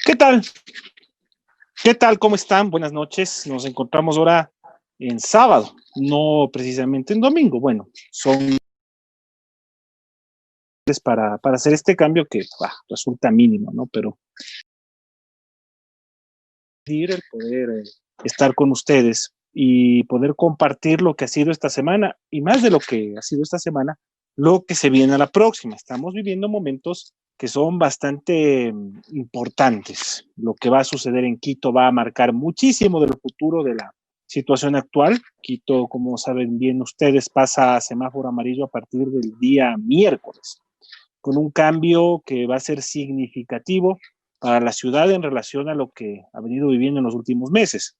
¿Qué tal? ¿Qué tal? ¿Cómo están? Buenas noches. Nos encontramos ahora en sábado, no precisamente en domingo. Bueno, son para hacer este cambio que resulta mínimo, ¿no? Pero el poder estar con ustedes y poder compartir lo que ha sido esta semana y más de lo que ha sido esta semana, lo que se viene a la próxima. Estamos viviendo momentos que son bastante importantes. Lo que va a suceder en Quito va a marcar muchísimo del futuro de la situación actual. Quito, como saben bien ustedes, pasa a semáforo amarillo a partir del día miércoles, con un cambio que va a ser significativo para la ciudad en relación a lo que ha venido viviendo en los últimos meses.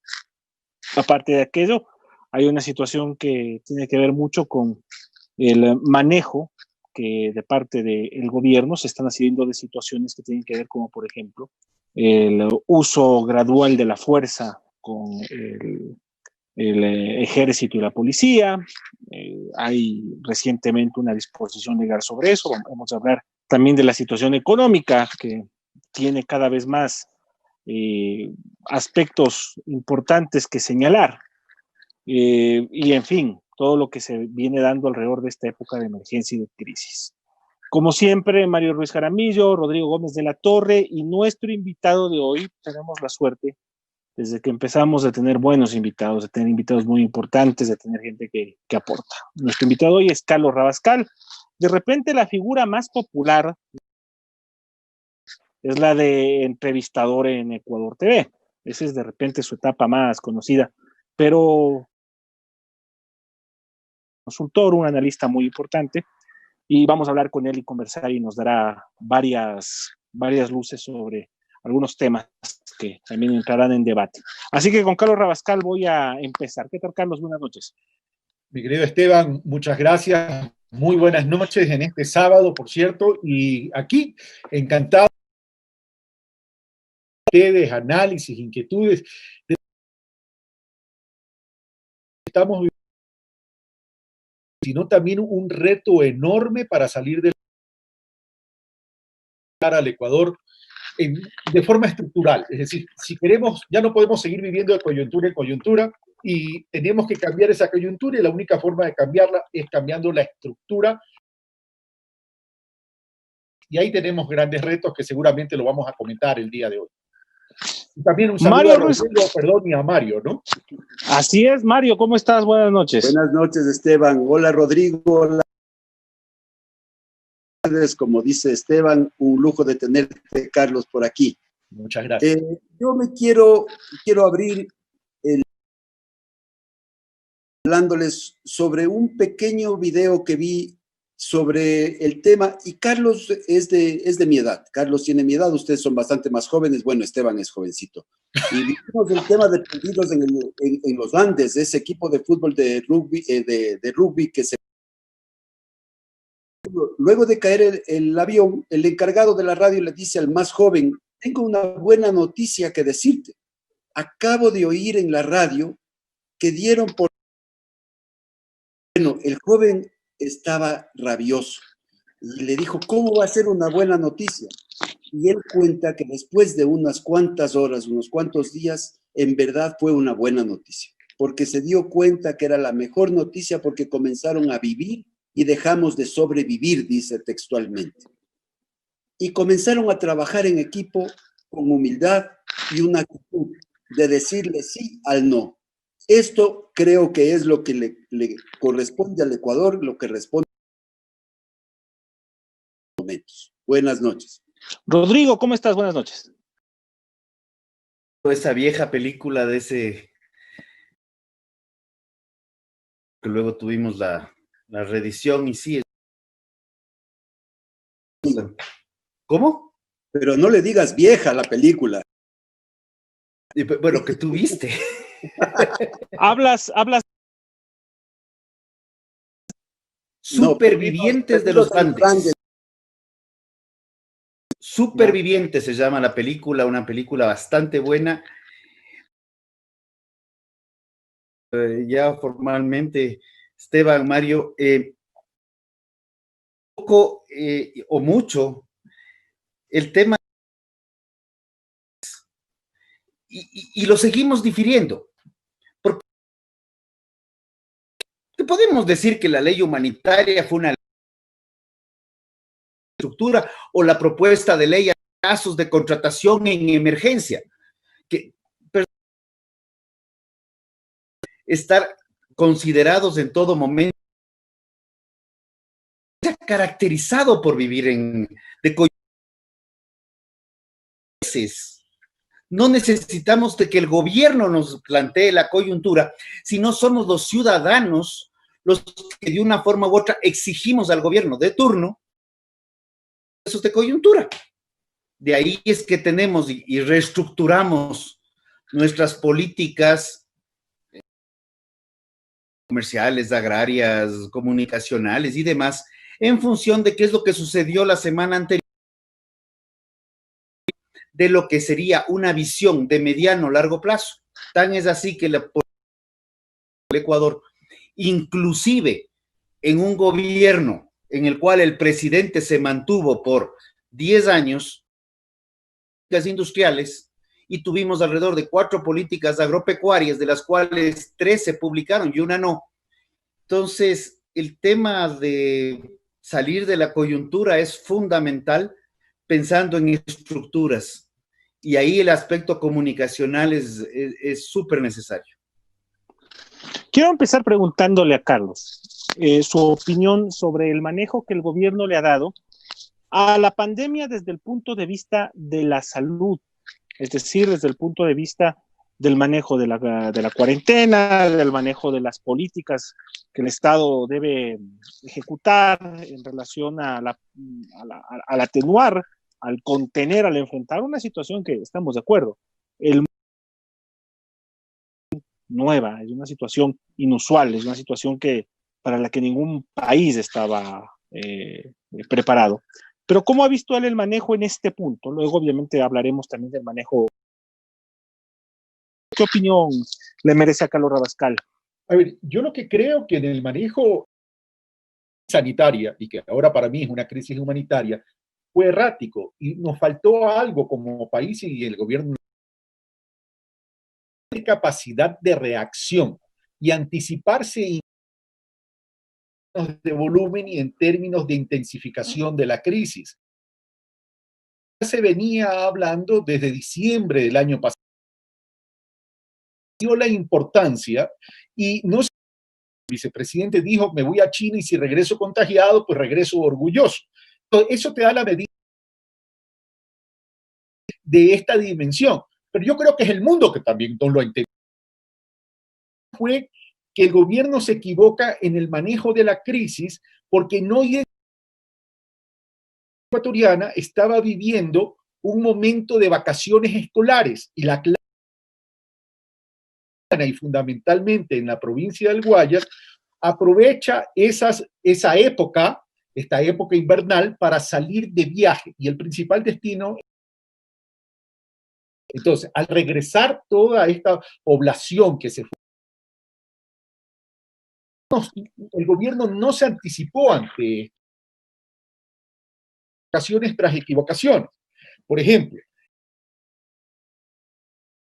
Aparte de aquello, hay una situación que tiene que ver mucho con el manejo que de parte del gobierno se están haciendo de situaciones que tienen que ver como, por ejemplo, el uso gradual de la fuerza con el ejército y la policía. Hay recientemente una disposición legal sobre eso. Vamos a hablar también de la situación económica que tiene cada vez más aspectos importantes que señalar. Y en fin, todo lo que se viene dando alrededor de esta época de emergencia y de crisis. Como siempre, Mario Ruiz Jaramillo, Rodrigo Gómez de la Torre y nuestro invitado de hoy, tenemos la suerte desde que empezamos a tener buenos invitados, de tener invitados muy importantes, de tener gente que aporta. Nuestro invitado hoy es Carlos Rabascal. De repente la figura más popular es la de entrevistador en Ecuador TV. Esa es de repente su etapa más conocida, pero consultor, un analista muy importante, y vamos a hablar con él y conversar y nos dará varias luces sobre algunos temas que también entrarán en debate. Así que con Carlos Rabascal voy a empezar. ¿Qué tal, Carlos? Buenas noches. Mi querido Esteban, muchas gracias. Muy buenas noches en este sábado, por cierto, y aquí, encantado de ustedes, análisis, inquietudes. Estamos viviendo, sino también un reto enorme para salir al Ecuador de forma estructural. Es decir, si queremos, ya no podemos seguir viviendo de coyuntura en coyuntura y tenemos que cambiar esa coyuntura y la única forma de cambiarla es cambiando la estructura. Y ahí tenemos grandes retos que seguramente lo vamos a comentar el día de hoy. Y también un saludo a Rodrigo, perdón, y a Mario, ¿no? Así es, Mario, ¿cómo estás? Buenas noches. Buenas noches, Esteban. Hola, Rodrigo. Hola. Como dice Esteban, un lujo de tenerte, Carlos, por aquí. Muchas gracias. Yo me quiero abrir hablándoles sobre un pequeño video que vi sobre el tema, y Carlos es de mi edad. Carlos tiene mi edad, ustedes son bastante más jóvenes. Bueno, Esteban es jovencito. Y vimos el tema de perdidos en los Andes, ese equipo de fútbol de rugby que se... Luego de caer el avión, el encargado de la radio le dice al más joven: tengo una buena noticia que decirte. Acabo de oír en la radio que dieron por... Bueno, el joven estaba rabioso y le dijo: ¿cómo va a ser una buena noticia? Y él cuenta que después de unas cuantas horas, unos cuantos días, en verdad fue una buena noticia, porque se dio cuenta que era la mejor noticia, porque comenzaron a vivir y dejamos de sobrevivir, dice textualmente. Y comenzaron a trabajar en equipo con humildad y una actitud de decirle sí al no. Esto creo que es lo que le corresponde al Ecuador, lo que responde a los momentos. Buenas noches. Rodrigo, ¿cómo estás? Buenas noches. Esa vieja película de ese... que luego tuvimos la reedición y sí. ¿Cómo? Pero no le digas vieja la película. Bueno, que tú viste. Hablas Supervivientes de los Andes. Supervivientes se llama la película, una película bastante buena. Ya formalmente, Esteban, Mario, poco o mucho, el tema y lo seguimos difiriendo. Porque podemos decir que la ley humanitaria fue una estructura o la propuesta de ley a casos de contratación en emergencia, que estar considerados en todo momento, caracterizado por vivir de coyunturas. No necesitamos de que el gobierno nos plantee la coyuntura, sino somos los ciudadanos los que de una forma u otra exigimos al gobierno de turno esos de coyuntura. De ahí es que tenemos y reestructuramos nuestras políticas comerciales, agrarias, comunicacionales y demás, en función de qué es lo que sucedió la semana anterior, de lo que sería una visión de mediano largo plazo. Tan es así que el Ecuador, inclusive en un gobierno en el cual el presidente se mantuvo por 10 años, industriales, y tuvimos alrededor de 4 políticas agropecuarias, de las cuales 3 se publicaron y una no. Entonces, el tema de salir de la coyuntura es fundamental pensando en estructuras, y ahí el aspecto comunicacional es súper necesario. Quiero empezar preguntándole a Carlos su opinión sobre el manejo que el gobierno le ha dado a la pandemia desde el punto de vista de la salud, es decir, desde el punto de vista del manejo de la cuarentena, del manejo de las políticas que el Estado debe ejecutar en relación al atenuar, al contener, al enfrentar una situación que estamos de acuerdo. Nueva, es una situación inusual, es una situación para la que ningún país estaba preparado. Pero ¿cómo ha visto él el manejo en este punto? Luego obviamente hablaremos también del manejo. ¿Qué opinión le merece a Carlos Rabascal? A ver, yo lo que creo que en el manejo sanitaria, y que ahora para mí es una crisis humanitaria, fue errático y nos faltó algo como país y el gobierno de capacidad de reacción y anticiparse de volumen y en términos de intensificación de la crisis. Se venía hablando desde diciembre del año pasado. Dio la importancia y no sé, el vicepresidente dijo, me voy a China y si regreso contagiado, pues regreso orgulloso. Entonces, eso te da la medida de esta dimensión. Pero yo creo que es el mundo que también no lo entendió. Fue que el gobierno se equivoca en el manejo de la crisis porque no ecuatoriana estaba viviendo un momento de vacaciones escolares y la clase y fundamentalmente en la provincia del Guayas aprovecha esta época invernal para salir de viaje y el principal destino. Entonces, al regresar toda esta población que se fue, el gobierno no se anticipó ante equivocaciones tras equivocaciones. Por ejemplo,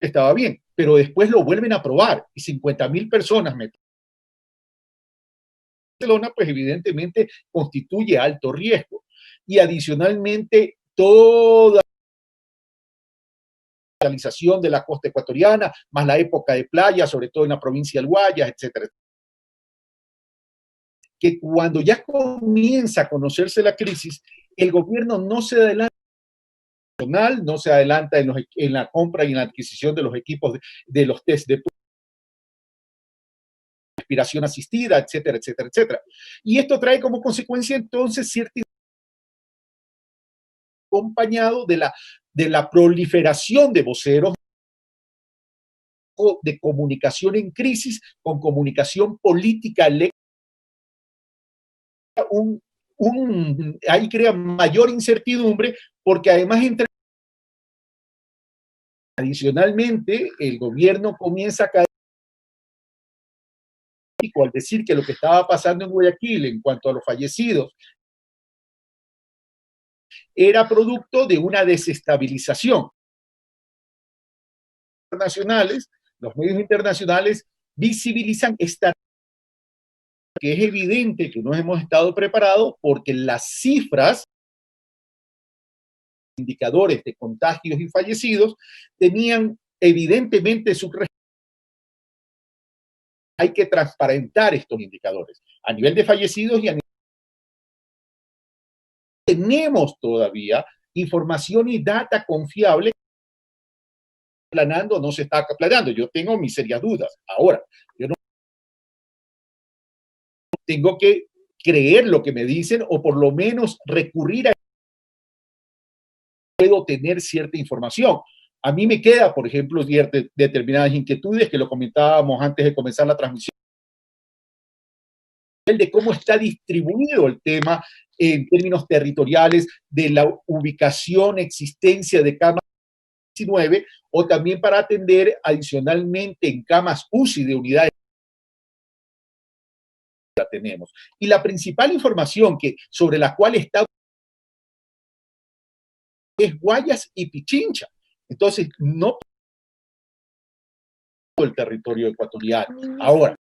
estaba bien, pero después lo vuelven a aprobar y 50.000 personas meten. Barcelona, pues evidentemente constituye alto riesgo. Y adicionalmente, toda la realización de la costa ecuatoriana, más la época de playa, sobre todo en la provincia del Guayas, etcétera. Que cuando ya comienza a conocerse la crisis, el gobierno no se adelanta no se adelanta en la compra y en la adquisición de los equipos de los test de respiración asistida, etcétera, etcétera, etcétera. Y esto trae como consecuencia entonces cierto acompañado de la proliferación de voceros de comunicación en crisis con comunicación política ahí crea mayor incertidumbre porque además adicionalmente el gobierno comienza a caer al decir que lo que estaba pasando en Guayaquil en cuanto a los fallecidos era producto de una desestabilización internacionales, los medios internacionales visibilizan esta que es evidente que no hemos estado preparados porque las cifras, indicadores de contagios y fallecidos, tenían evidentemente su. Hay que transparentar estos indicadores a nivel de fallecidos y a nivel. Tenemos todavía información y data confiable. Planando, no se está planeando. Yo tengo mis serias dudas. Ahora, yo no tengo que creer lo que me dicen o por lo menos recurrir a. Puedo tener cierta información. A mí me queda, por ejemplo, determinadas inquietudes que lo comentábamos antes de comenzar la transmisión, de cómo está distribuido el tema en términos territoriales de la ubicación, existencia de camas 19 o también para atender adicionalmente en camas UCI de unidades que la tenemos. Y la principal información sobre la cual está es Guayas y Pichincha. Entonces, no todo el territorio ecuatoriano. Ahora,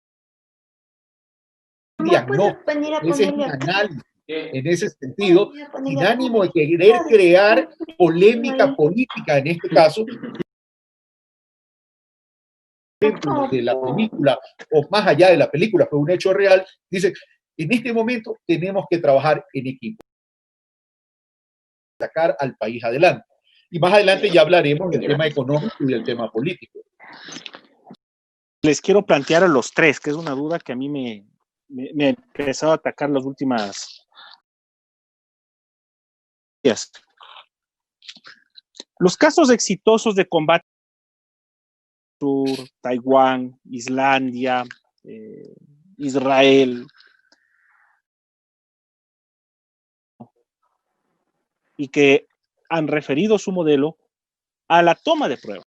ese es mi análisis en ese sentido, sin ánimo de querer crear polémica política en este caso, de la película, o más allá de la película, fue un hecho real, dice, en este momento tenemos que trabajar en equipo, sacar al país adelante. Y más adelante ya hablaremos del tema económico y del tema político. Les quiero plantear a los tres, que es una duda que a mí me ha empezado a atacar las últimas días. Los casos exitosos de combate sur, Taiwán, Islandia, Israel, y que han referido su modelo a la toma de pruebas,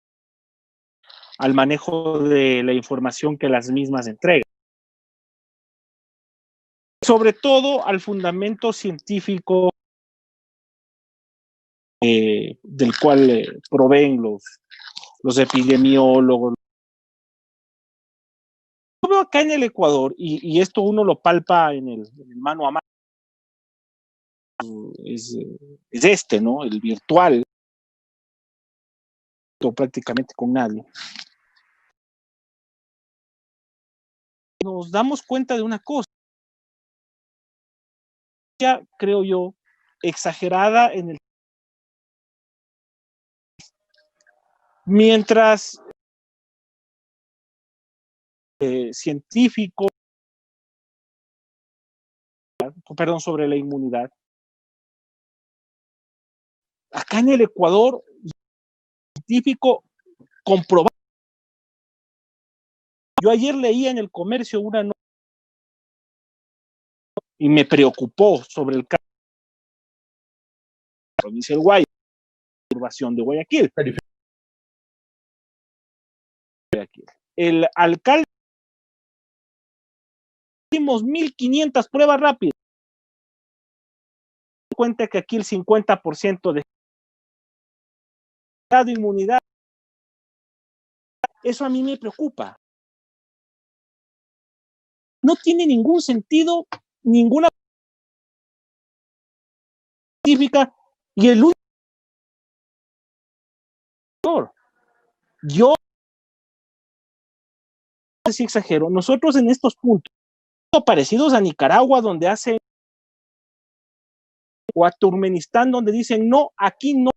al manejo de la información que las mismas entregan, sobre todo al fundamento científico del cual proveen los epidemiólogos. Yo veo acá en el Ecuador, y esto uno lo palpa en el mano a mano, es este, ¿no? El virtual, prácticamente con nadie. Nos damos cuenta de una cosa, ya creo yo, exagerada en el. Mientras científico, perdón, sobre la inmunidad, acá en el Ecuador, científico comprobado. Yo ayer leía en el Comercio una nota y me preocupó sobre el caso de la provincia del Guayas, la de Guayaquil. El alcalde, hicimos 1.500 pruebas rápidas. Cuenta que aquí el 50% de inmunidad, eso a mí me preocupa. No tiene ningún sentido, ninguna científica, y el único. Yo no sé si exagero, nosotros en estos puntos parecidos a Nicaragua, donde hace, o a Turkmenistán, donde dicen no, aquí no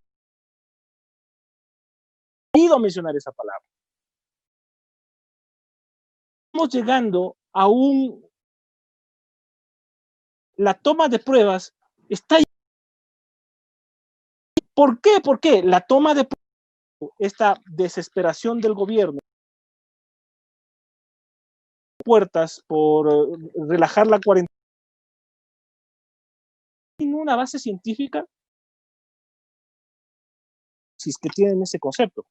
he ido a mencionar esa palabra. Estamos llegando a la toma de pruebas está. ¿Por qué? Porque la toma de pruebas, esta desesperación del gobierno, puertas por relajar la cuarentena, ¿tiene una base científica? Si es que tienen ese concepto.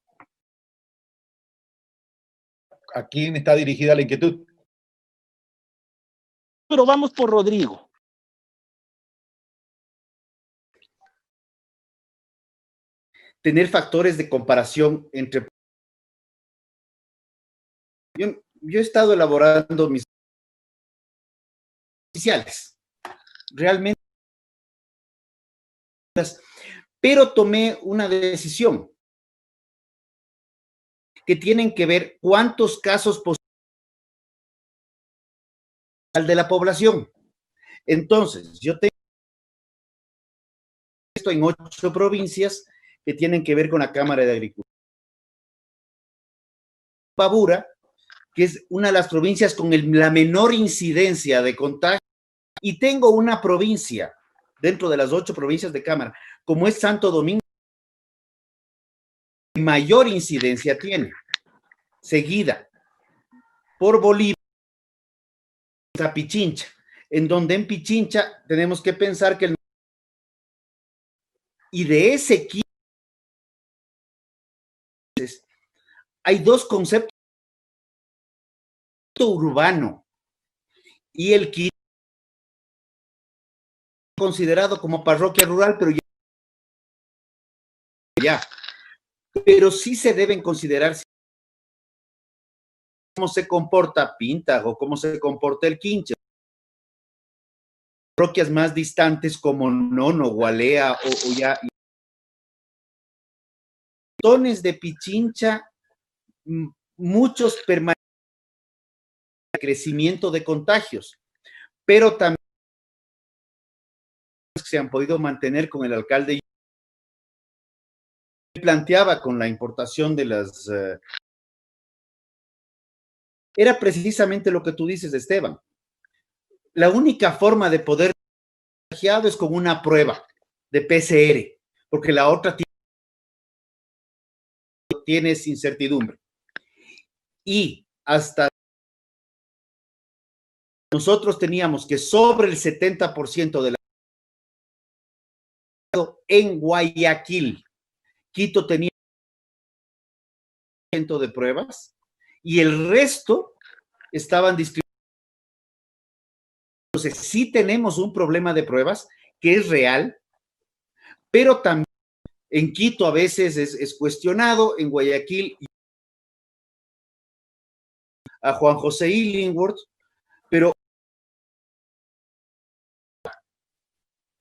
¿A quién está dirigida la inquietud? Pero vamos por Rodrigo. Tener factores de comparación entre Yo he estado elaborando mis oficiales, realmente, pero tomé una decisión que tienen que ver cuántos casos posibles de la población. Entonces, yo tengo esto en 8 provincias que tienen que ver con la Cámara de Agricultura. Pabura, que es una de las provincias con la menor incidencia de contagio, y tengo una provincia dentro de las 8 provincias de Cámara, como es Santo Domingo, mayor incidencia tiene, seguida por Bolívar, a Pichincha, en donde en Pichincha tenemos que pensar que y de ese 15 hay 2 conceptos: urbano y el Quito, considerado como parroquia rural, pero sí se deben considerar cómo se comporta Pinta o cómo se comporta el Quinche. Parroquias más distantes como Nono, Gualea o ya. Tones de Pichincha, muchos permanecen en crecimiento de contagios, pero también se han podido mantener con el alcalde. Planteaba con la importación de las... era precisamente lo que tú dices, Esteban. La única forma de poder contagiado es con una prueba de PCR, porque la otra tienes incertidumbre. Y hasta nosotros teníamos que sobre el 70% de la en Guayaquil. Quito tenía de pruebas y el resto estaban distribuidos. Entonces, sí tenemos un problema de pruebas que es real, pero también en Quito a veces es cuestionado, en Guayaquil a Juan José Illingworth, pero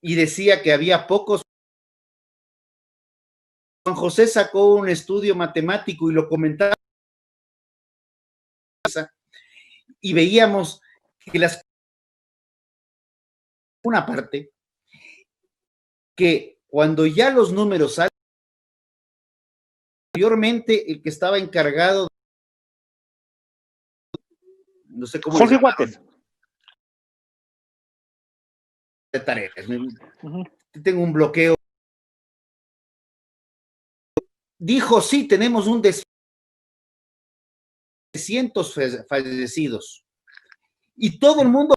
y decía que había pocos. Juan José sacó un estudio matemático y lo comentaba y veíamos que una parte que cuando ya los números salen, anteriormente el que estaba encargado, no sé cómo Jorge Guates. De tareas. Tengo un bloqueo. Dijo, sí, tenemos un de 300 fallecidos. Y todo el mundo,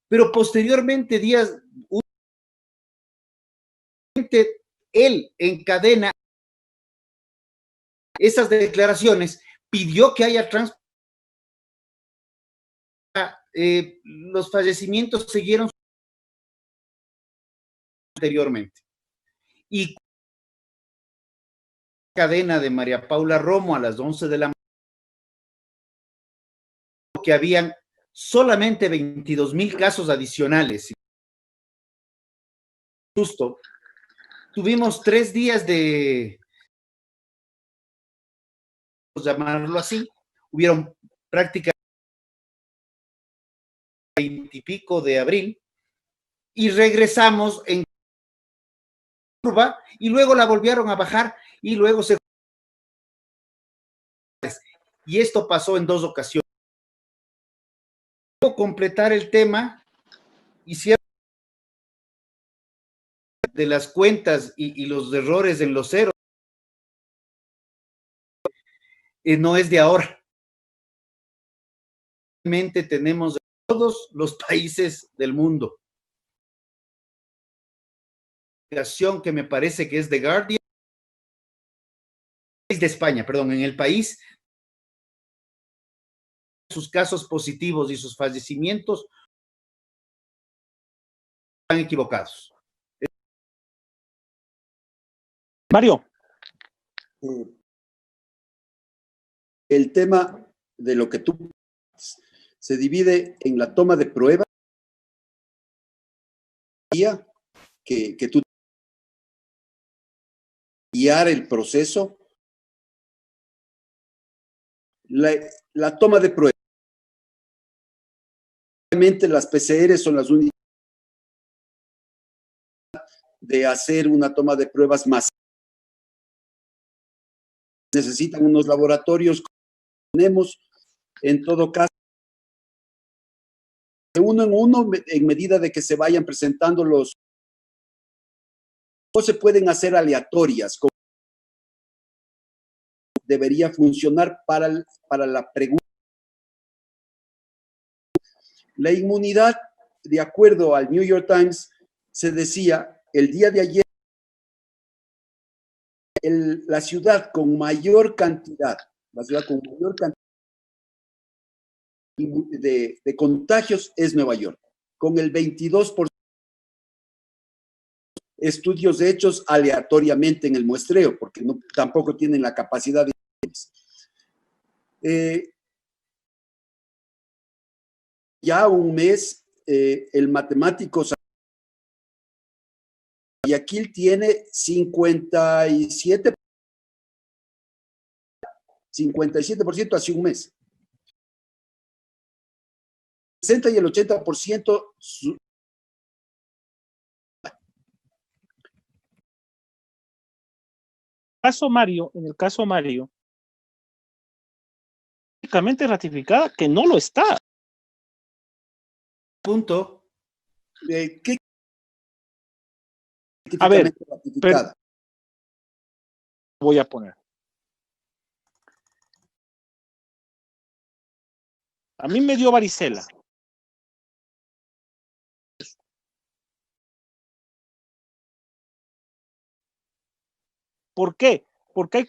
pero posteriormente, él encadena esas declaraciones, pidió que haya los fallecimientos siguieron anteriormente. Y cadena de María Paula Romo a las 11 de la mañana, que habían solamente 22,000 casos adicionales. Justo, tuvimos 3 días de, llamarlo así, hubieron prácticamente 20 y pico de abril, y regresamos en curva, y luego la volvieron a bajar, y luego se... Y esto pasó en 2 ocasiones. Completar el tema, hicieron de las cuentas y los errores en los ceros, no es de ahora. Realmente tenemos de todos los países del mundo. Que me parece que es de Guardian, es de España, perdón, en el país, sus casos positivos y sus fallecimientos están equivocados. Mario. el tema de lo que tú se divide en la toma de pruebas que tú guiar el proceso, la toma de pruebas. Obviamente las PCR son las únicas de hacer una toma de pruebas más. Necesitan unos laboratorios que tenemos, en todo caso, de uno en uno, en medida de que se vayan presentando los, o se pueden hacer aleatorias, como debería funcionar para la pregunta. La inmunidad, de acuerdo al New York Times, se decía el día de ayer, la ciudad con mayor cantidad de contagios es Nueva York, con el 22%. Estudios hechos aleatoriamente en el muestreo, porque tampoco tienen la capacidad de... Ya un mes, el matemático Guayaquil tiene 57% hace un mes. 60 y el 80% En el caso Mario, prácticamente ratificada que no lo está. Punto. ¿qué? A ver, voy a poner. A mí me dio varicela. ¿Por qué? Porque hay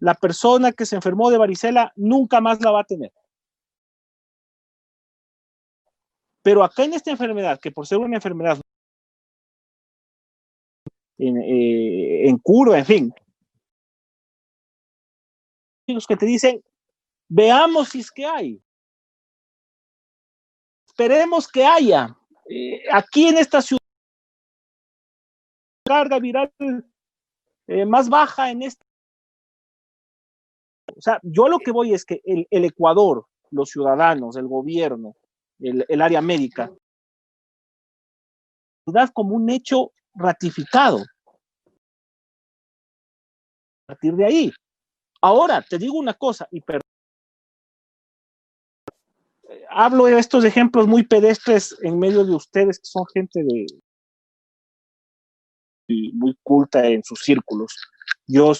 la persona que se enfermó de varicela nunca más la va a tener. Pero acá en esta enfermedad, que por ser una enfermedad en curva, en fin, los que te dicen, veamos si es que hay. Esperemos que haya. Aquí en esta ciudad, carga viral más baja en esta. O sea, yo lo que voy es que el Ecuador, los ciudadanos, el gobierno, el área médica, como un hecho ratificado. A partir de ahí. Ahora, te digo una cosa, y hablo de estos ejemplos muy pedestres en medio de ustedes, que son gente muy culta en sus círculos. Yo,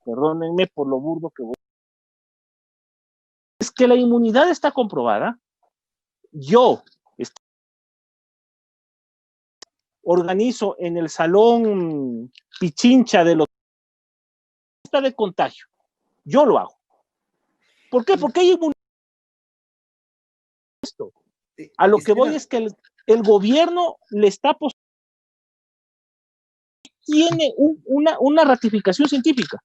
perdónenme por lo burdo que voy. Es que la inmunidad está comprobada. Yo organizo en el salón Pichincha de los de contagio. Yo lo hago. ¿Por qué? Porque hay inmunidad. A lo que voy es que el gobierno le está tiene una ratificación científica.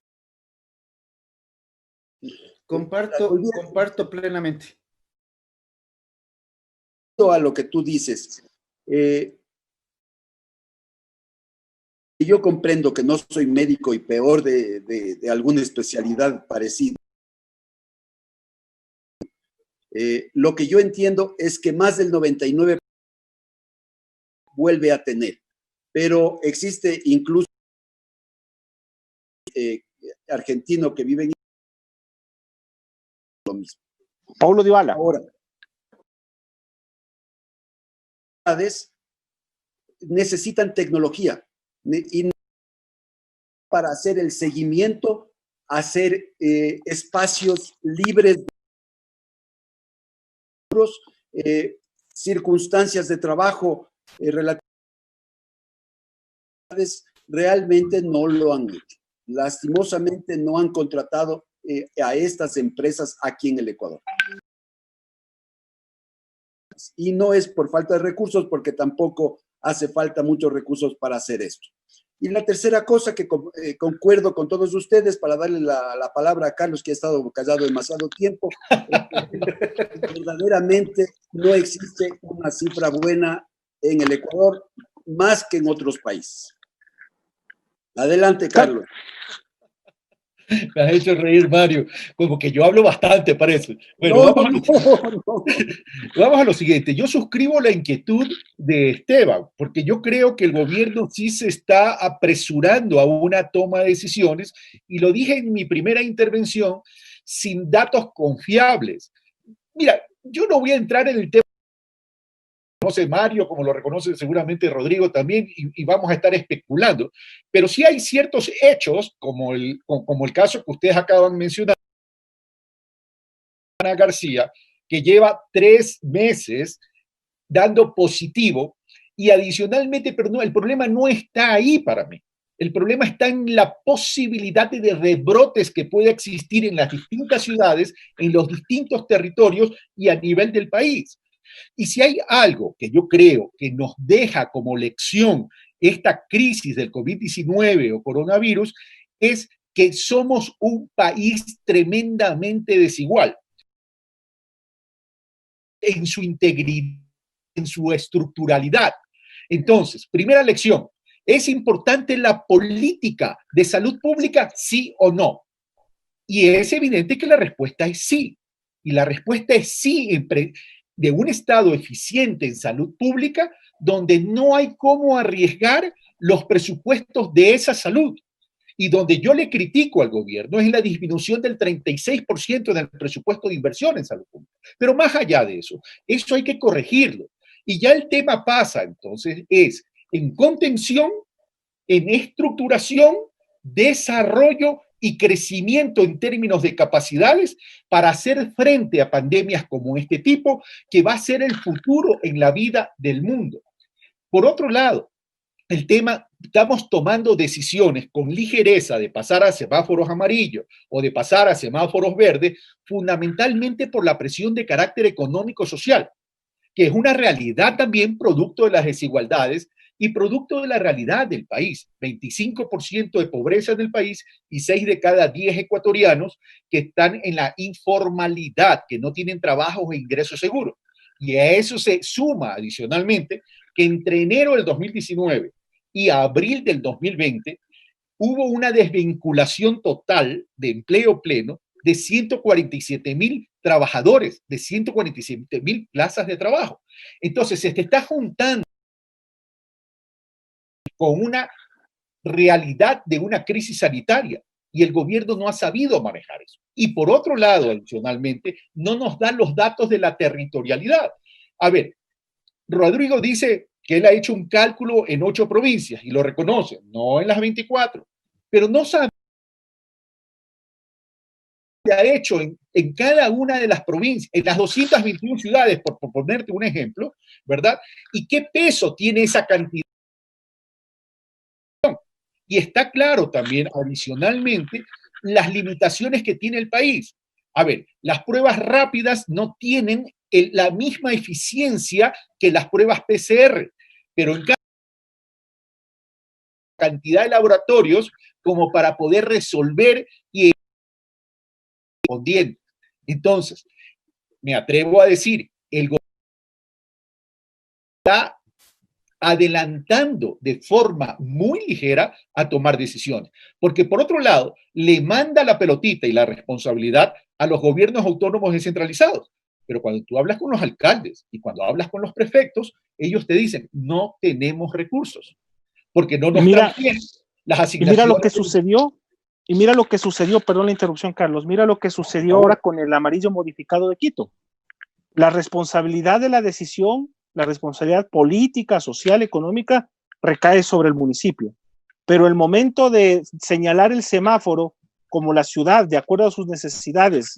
Comparto plenamente. A lo que tú dices, yo comprendo que no soy médico y peor de alguna especialidad parecida. Lo que yo entiendo es que más del 99% vuelve a tener, pero existe incluso argentino que vive en lo mismo. Paulo Dybala. Ahora, necesitan tecnología y para hacer el seguimiento, hacer espacios libres, circunstancias de trabajo realmente no lo han hecho. Lastimosamente no han contratado a estas empresas aquí en el Ecuador. Y no es por falta de recursos, porque tampoco hace falta muchos recursos para hacer esto. Y la tercera cosa que concuerdo con todos ustedes, para darle la palabra a Carlos, que ha estado callado demasiado tiempo, verdaderamente no existe una cifra buena en el Ecuador más que en otros países. Adelante, Carlos. Me has hecho reír, Mario. Como que yo hablo bastante, parece. Bueno, vamos a lo siguiente. Yo suscribo la inquietud de Esteban, porque yo creo que el gobierno sí se está apresurando a una toma de decisiones, y lo dije en mi primera intervención, sin datos confiables. Mira, yo no voy a entrar en el tema, conoce Mario, como lo reconoce seguramente Rodrigo también, y vamos a estar especulando. Pero sí hay ciertos hechos, como el caso que ustedes acaban de mencionar, Ana García, que lleva 3 meses dando positivo, y adicionalmente, pero no, el problema no está ahí para mí. El problema está en la posibilidad de rebrotes que puede existir en las distintas ciudades, en los distintos territorios y a nivel del país. Y si hay algo que yo creo que nos deja como lección esta crisis del COVID-19 o coronavirus, es que somos un país tremendamente desigual en su integridad, en su estructuralidad. Entonces, primera lección, ¿es importante la política de salud pública, sí o no? Y es evidente que la respuesta es sí. Y la respuesta es sí, de un Estado eficiente en salud pública, donde no hay cómo arriesgar los presupuestos de esa salud. Y donde yo le critico al gobierno es la disminución del 36% del presupuesto de inversión en salud pública. Pero más allá de eso hay que corregirlo. Y ya el tema pasa, entonces, es en contención, en estructuración, desarrollo y crecimiento en términos de capacidades para hacer frente a pandemias como este tipo, que va a ser el futuro en la vida del mundo. Por otro lado, el tema, estamos tomando decisiones con ligereza de pasar a semáforos amarillos o de pasar a semáforos verdes, fundamentalmente por la presión de carácter económico-social, que es una realidad también producto de las desigualdades y producto de la realidad del país. 25% de pobreza en el país y 6 de cada 10 ecuatorianos que están en la informalidad, que no tienen trabajos e ingresos seguros. Y a eso se suma adicionalmente que entre enero del 2019 y abril del 2020 hubo una desvinculación total de empleo pleno de 147,000 trabajadores, de 147,000 plazas de trabajo. Entonces, se te está juntando con una realidad de una crisis sanitaria y el gobierno no ha sabido manejar eso. Y por otro lado, adicionalmente, no nos dan los datos de la territorialidad. A ver, Rodrigo dice que él ha hecho un cálculo en 8 provincias y lo reconoce, no en las 24, pero no sabe qué ha hecho en cada una de las provincias, en las 221 ciudades, por ponerte un ejemplo, ¿verdad? Y qué peso tiene esa cantidad. Y está claro también, adicionalmente, las limitaciones que tiene el país. A ver, las pruebas rápidas no tienen la misma eficiencia que las pruebas PCR, pero en cada cantidad de laboratorios como para poder resolver y respondiendo. Entonces, me atrevo a decir, el gobierno está adelantando de forma muy ligera a tomar decisiones. Porque por otro lado, le manda la pelotita y la responsabilidad a los gobiernos autónomos descentralizados. Pero cuando tú hablas con los alcaldes y cuando hablas con los prefectos, ellos te dicen, no tenemos recursos, porque no nos dan bien las asignaciones. Mira lo que sucedió, perdón la interrupción, Carlos, mira lo que sucedió ahora con el amarillo modificado de Quito. La responsabilidad de la decisión, la responsabilidad política, social, económica, recae sobre el municipio. Pero el momento de señalar el semáforo como la ciudad, de acuerdo a sus necesidades,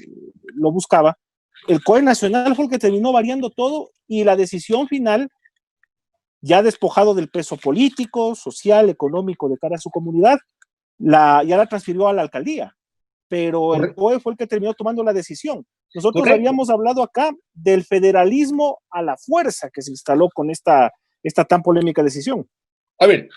lo buscaba, el COE nacional fue el que terminó variando todo y la decisión final, ya despojado del peso político, social, económico de cara a su comunidad, ya la transfirió a la alcaldía. Pero el COE fue el que terminó tomando la decisión. Nosotros habíamos hablado acá del federalismo a la fuerza que se instaló con esta tan polémica decisión. A ver,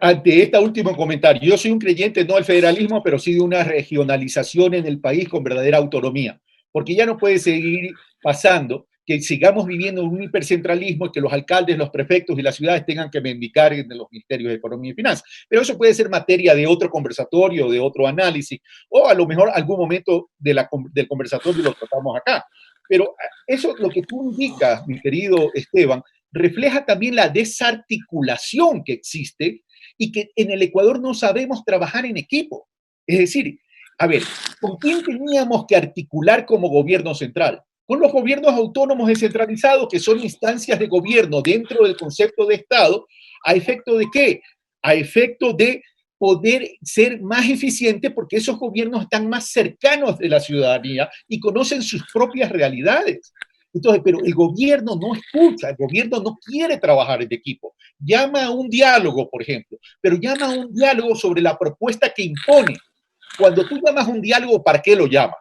ante este último comentario, yo soy un creyente no del federalismo, pero sí de una regionalización en el país con verdadera autonomía, porque ya no puede seguir pasando que sigamos viviendo en un hipercentralismo y que los alcaldes, los prefectos y las ciudades tengan que mendicar en los ministerios de Economía y Finanzas. Pero eso puede ser materia de otro conversatorio, de otro análisis, o a lo mejor algún momento del conversatorio lo tratamos acá. Pero eso, lo que tú indicas, mi querido Esteban, refleja también la desarticulación que existe y que en el Ecuador no sabemos trabajar en equipo. Es decir, a ver, ¿con quién teníamos que articular como gobierno central? Con los gobiernos autónomos descentralizados, que son instancias de gobierno dentro del concepto de Estado, ¿a efecto de qué? A efecto de poder ser más eficiente porque esos gobiernos están más cercanos de la ciudadanía y conocen sus propias realidades. Entonces, pero el gobierno no escucha, el gobierno no quiere trabajar en equipo. Llama a un diálogo, por ejemplo, pero llama a un diálogo sobre la propuesta que impone. Cuando tú llamas a un diálogo, ¿para qué lo llamas?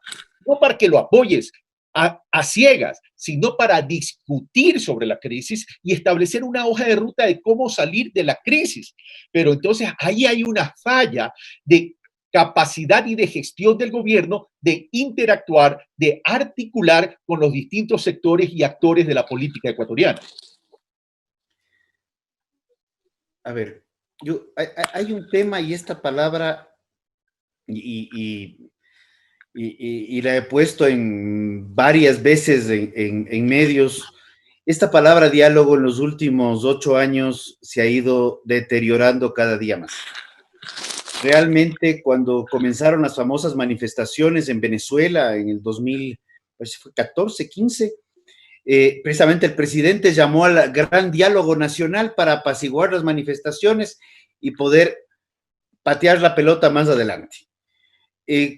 No para que lo apoyes a ciegas, sino para discutir sobre la crisis y establecer una hoja de ruta de cómo salir de la crisis. Pero entonces ahí hay una falla de capacidad y de gestión del gobierno de interactuar, de articular con los distintos sectores y actores de la política ecuatoriana. A ver, hay un tema y esta palabra, y la he puesto en varias veces en medios. Esta palabra diálogo en los últimos 8 años se ha ido deteriorando cada día más. Realmente, cuando comenzaron las famosas manifestaciones en Venezuela en el 2014, 15, precisamente el presidente llamó al gran diálogo nacional para apaciguar las manifestaciones y poder patear la pelota más adelante.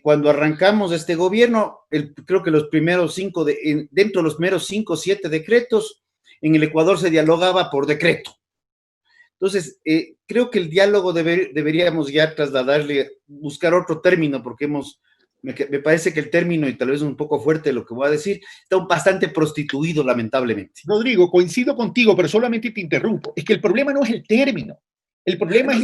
Cuando arrancamos este gobierno, creo que los primeros 5, dentro de los primeros 5 o 7 decretos, en el Ecuador se dialogaba por decreto. Entonces, creo que el diálogo deberíamos ya trasladarle, buscar otro término, porque me parece que el término, y tal vez un poco fuerte lo que voy a decir, está bastante prostituido, lamentablemente. Rodrigo, coincido contigo, pero solamente te interrumpo. Es que el problema no es el término. El problema es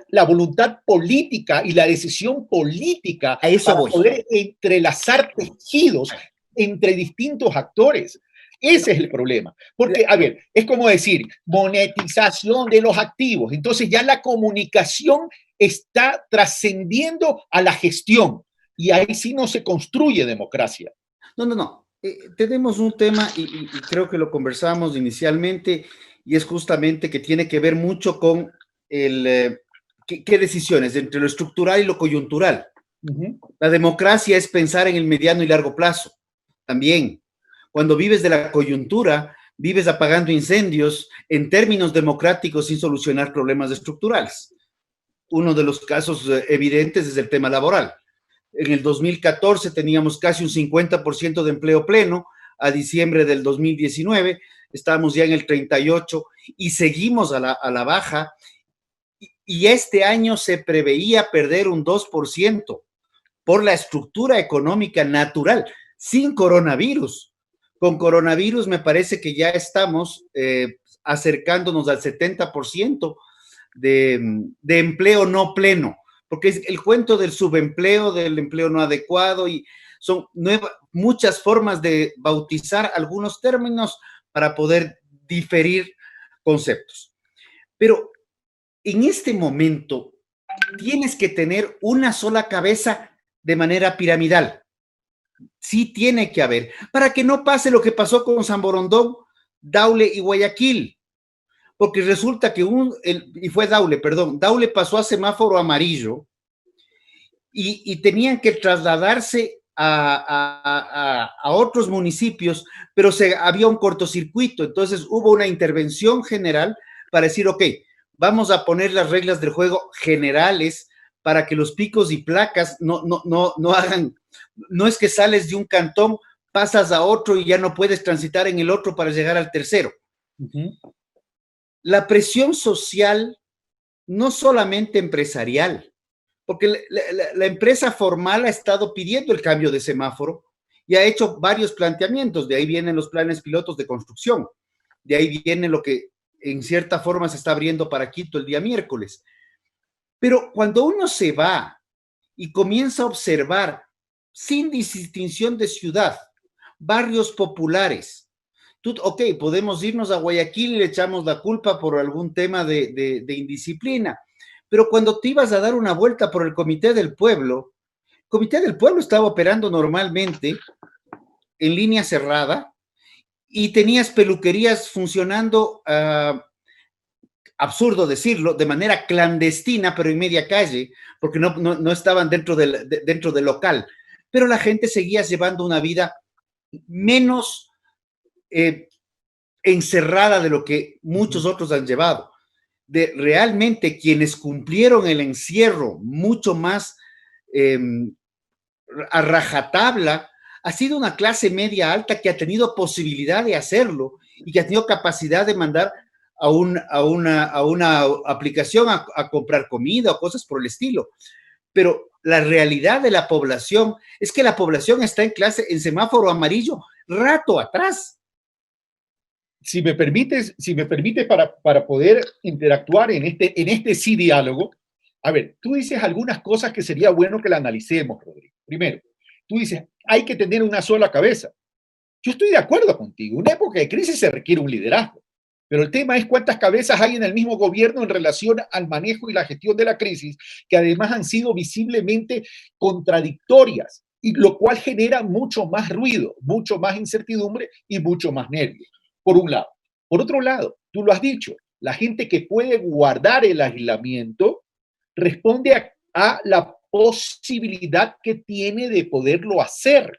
la voluntad política y la decisión política a eso para voy. Poder entrelazar tejidos entre distintos actores. Ese es el problema. Porque, a ver, es como decir, monetización de los activos. Entonces ya la comunicación está trascendiendo a la gestión y ahí sí no se construye democracia. No. Tenemos un tema y creo que lo conversamos inicialmente y es justamente que tiene que ver mucho con qué decisiones entre lo estructural y lo coyuntural. Uh-huh. La democracia es pensar en el mediano y largo plazo. También, cuando vives de la coyuntura, vives apagando incendios en términos democráticos sin solucionar problemas estructurales. Uno de los casos evidentes es el tema laboral. En el 2014 teníamos casi un 50% de empleo pleno, a diciembre del 2019 estábamos ya en el 38% y seguimos a la baja, y este año se preveía perder un 2% por la estructura económica natural, sin coronavirus. Con coronavirus me parece que ya estamos acercándonos al 70% de empleo no pleno, porque es el cuento del subempleo, del empleo no adecuado, y son muchas formas de bautizar algunos términos para poder diferir conceptos. Pero en este momento tienes que tener una sola cabeza de manera piramidal. Sí tiene que haber, para que no pase lo que pasó con San Borondón, Daule y Guayaquil. Porque resulta que Daule pasó a semáforo amarillo y tenían que trasladarse a otros municipios, pero había un cortocircuito. Entonces hubo una intervención general para decir, ok, vamos a poner las reglas del juego generales para que los picos y placas no hagan, no es que sales de un cantón, pasas a otro y ya no puedes transitar en el otro para llegar al tercero. Uh-huh. La presión social, no solamente empresarial, porque la empresa formal ha estado pidiendo el cambio de semáforo y ha hecho varios planteamientos. De ahí vienen los planes pilotos de construcción, de ahí viene lo que en cierta forma se está abriendo para Quito el día miércoles. Pero cuando uno se va y comienza a observar, sin distinción de ciudad, barrios populares, ok, podemos irnos a Guayaquil y le echamos la culpa por algún tema de indisciplina, pero cuando te ibas a dar una vuelta por el Comité del Pueblo estaba operando normalmente en línea cerrada y tenías peluquerías funcionando, absurdo decirlo, de manera clandestina, pero en media calle, porque no estaban dentro del local. Pero la gente seguía llevando una vida menos encerrada de lo que muchos otros han llevado. Realmente quienes cumplieron el encierro mucho más a rajatabla ha sido una clase media alta que ha tenido posibilidad de hacerlo y que ha tenido capacidad de mandar a una aplicación a comprar comida o cosas por el estilo. Pero la realidad de la población es que la población está en semáforo amarillo rato atrás. Si me permites para poder interactuar en este sí diálogo, a ver, tú dices algunas cosas que sería bueno que la analicemos, Rodrigo. Primero, tú dices, hay que tener una sola cabeza. Yo estoy de acuerdo contigo. En una época de crisis se requiere un liderazgo. Pero el tema es cuántas cabezas hay en el mismo gobierno en relación al manejo y la gestión de la crisis, que además han sido visiblemente contradictorias, y lo cual genera mucho más ruido, mucho más incertidumbre y mucho más nervios, por un lado. Por otro lado, tú lo has dicho, la gente que puede guardar el aislamiento responde a la posibilidad que tiene de poderlo hacer.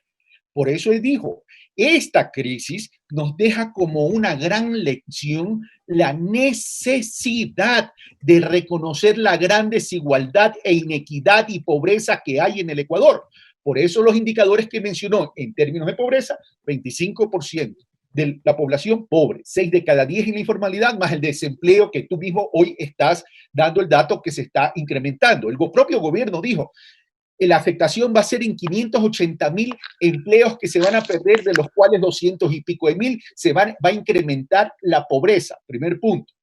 Por eso dijo, esta crisis nos deja como una gran lección la necesidad de reconocer la gran desigualdad e inequidad y pobreza que hay en el Ecuador. Por eso los indicadores que mencionó en términos de pobreza, 25% de la población pobre, 6 de cada 10 en la informalidad, más el desempleo que tú mismo hoy estás dando el dato que se está incrementando. El propio gobierno dijo, la afectación va a ser en 580,000 empleos que se van a perder, de los cuales 200 y pico de mil va a incrementar la pobreza. Primer punto.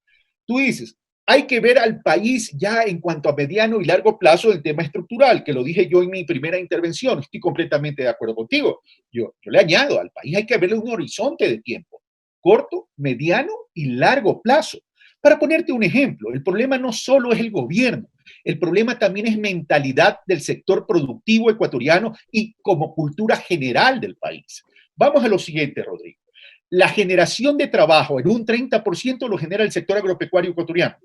Tú dices, hay que ver al país ya en cuanto a mediano y largo plazo del tema estructural, que lo dije yo en mi primera intervención. Estoy completamente de acuerdo contigo. Yo le añado, al país hay que verle un horizonte de tiempo, corto, mediano y largo plazo. Para ponerte un ejemplo, el problema no solo es el gobierno, el problema también es mentalidad del sector productivo ecuatoriano y como cultura general del país. Vamos a lo siguiente, Rodrigo. La generación de trabajo en un 30% lo genera el sector agropecuario ecuatoriano.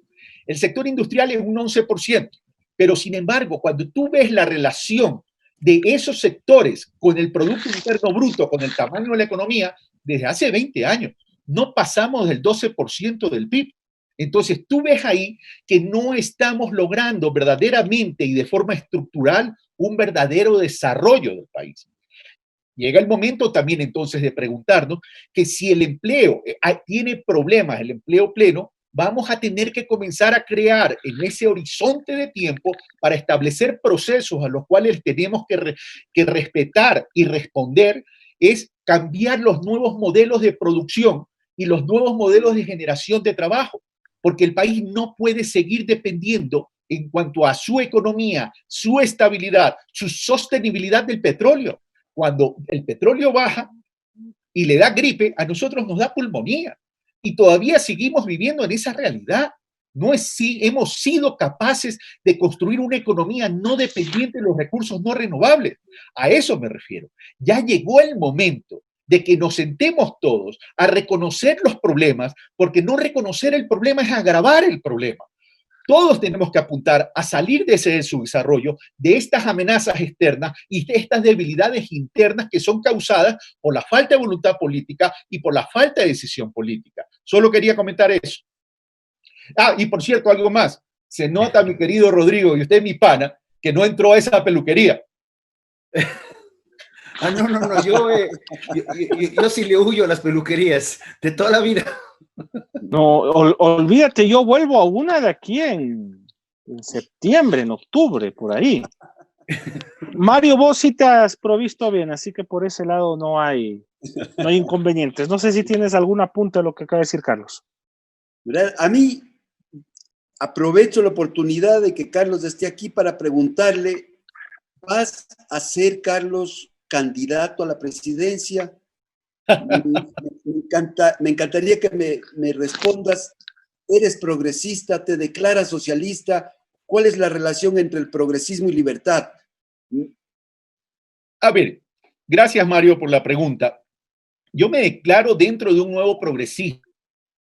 El sector industrial en un 11%. Pero, sin embargo, cuando tú ves la relación de esos sectores con el Producto Interno Bruto, con el tamaño de la economía, desde hace 20 años, no pasamos del 12% del PIB. Entonces, tú ves ahí que no estamos logrando verdaderamente y de forma estructural un verdadero desarrollo del país. Llega el momento también entonces de preguntarnos que si el empleo tiene problemas, el empleo pleno, vamos a tener que comenzar a crear en ese horizonte de tiempo para establecer procesos a los cuales tenemos que respetar y responder, es cambiar los nuevos modelos de producción y los nuevos modelos de generación de trabajo, porque el país no puede seguir dependiendo en cuanto a su economía, su estabilidad, su sostenibilidad del petróleo. Cuando el petróleo baja y le da gripe, a nosotros nos da pulmonía. Y todavía seguimos viviendo en esa realidad. No es si hemos sido capaces de construir una economía no dependiente de los recursos no renovables. A eso me refiero. Ya llegó el momento de que nos sentemos todos a reconocer los problemas, porque no reconocer el problema es agravar el problema. Todos tenemos que apuntar a salir de ese subdesarrollo, de estas amenazas externas y de estas debilidades internas que son causadas por la falta de voluntad política y por la falta de decisión política. Solo quería comentar eso. Y por cierto, algo más. Se nota, mi querido Rodrigo, y usted mi pana, que no entró a esa peluquería. No, yo sí le huyo a las peluquerías de toda la vida. No, olvídate, yo vuelvo a una de aquí en septiembre, en octubre, por ahí. Mario, vos sí te has provisto bien, así que por ese lado no hay inconvenientes. No sé si tienes algún apunte a lo que acaba de decir Carlos. ¿verdad? A mí, aprovecho la oportunidad de que Carlos esté aquí para preguntarle, ¿vas a ser, Carlos, candidato a la presidencia? Me encantaría que me respondas, ¿eres progresista? ¿Te declaras socialista? ¿Cuál es la relación entre el progresismo y libertad? A ver, gracias Mario por la pregunta. Yo me declaro dentro de un nuevo progresismo.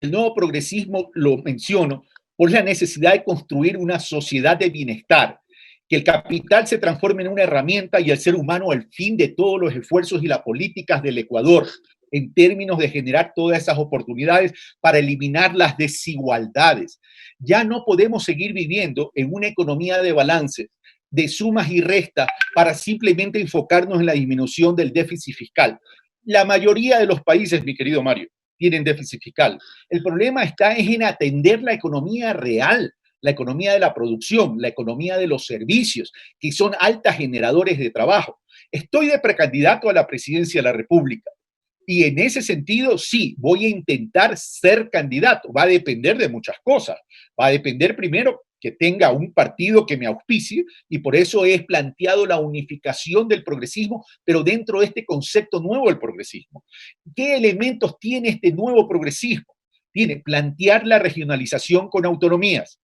El nuevo progresismo lo menciono por la necesidad de construir una sociedad de bienestar, que el capital se transforme en una herramienta y el ser humano el fin de todos los esfuerzos y las políticas del Ecuador en términos de generar todas esas oportunidades para eliminar las desigualdades. Ya no podemos seguir viviendo en una economía de balance, de sumas y restas, para simplemente enfocarnos en la disminución del déficit fiscal. La mayoría de los países, mi querido Mario, tienen déficit fiscal. El problema está en atender la economía real, la economía de la producción, la economía de los servicios, que son altas generadores de trabajo. Estoy de precandidato a la presidencia de la República. Y en ese sentido, sí, voy a intentar ser candidato. Va a depender de muchas cosas. Va a depender primero que tenga un partido que me auspicie, y por eso he planteado la unificación del progresismo, pero dentro de este concepto nuevo del progresismo. ¿Qué elementos tiene este nuevo progresismo? Tiene plantear la regionalización con autonomías.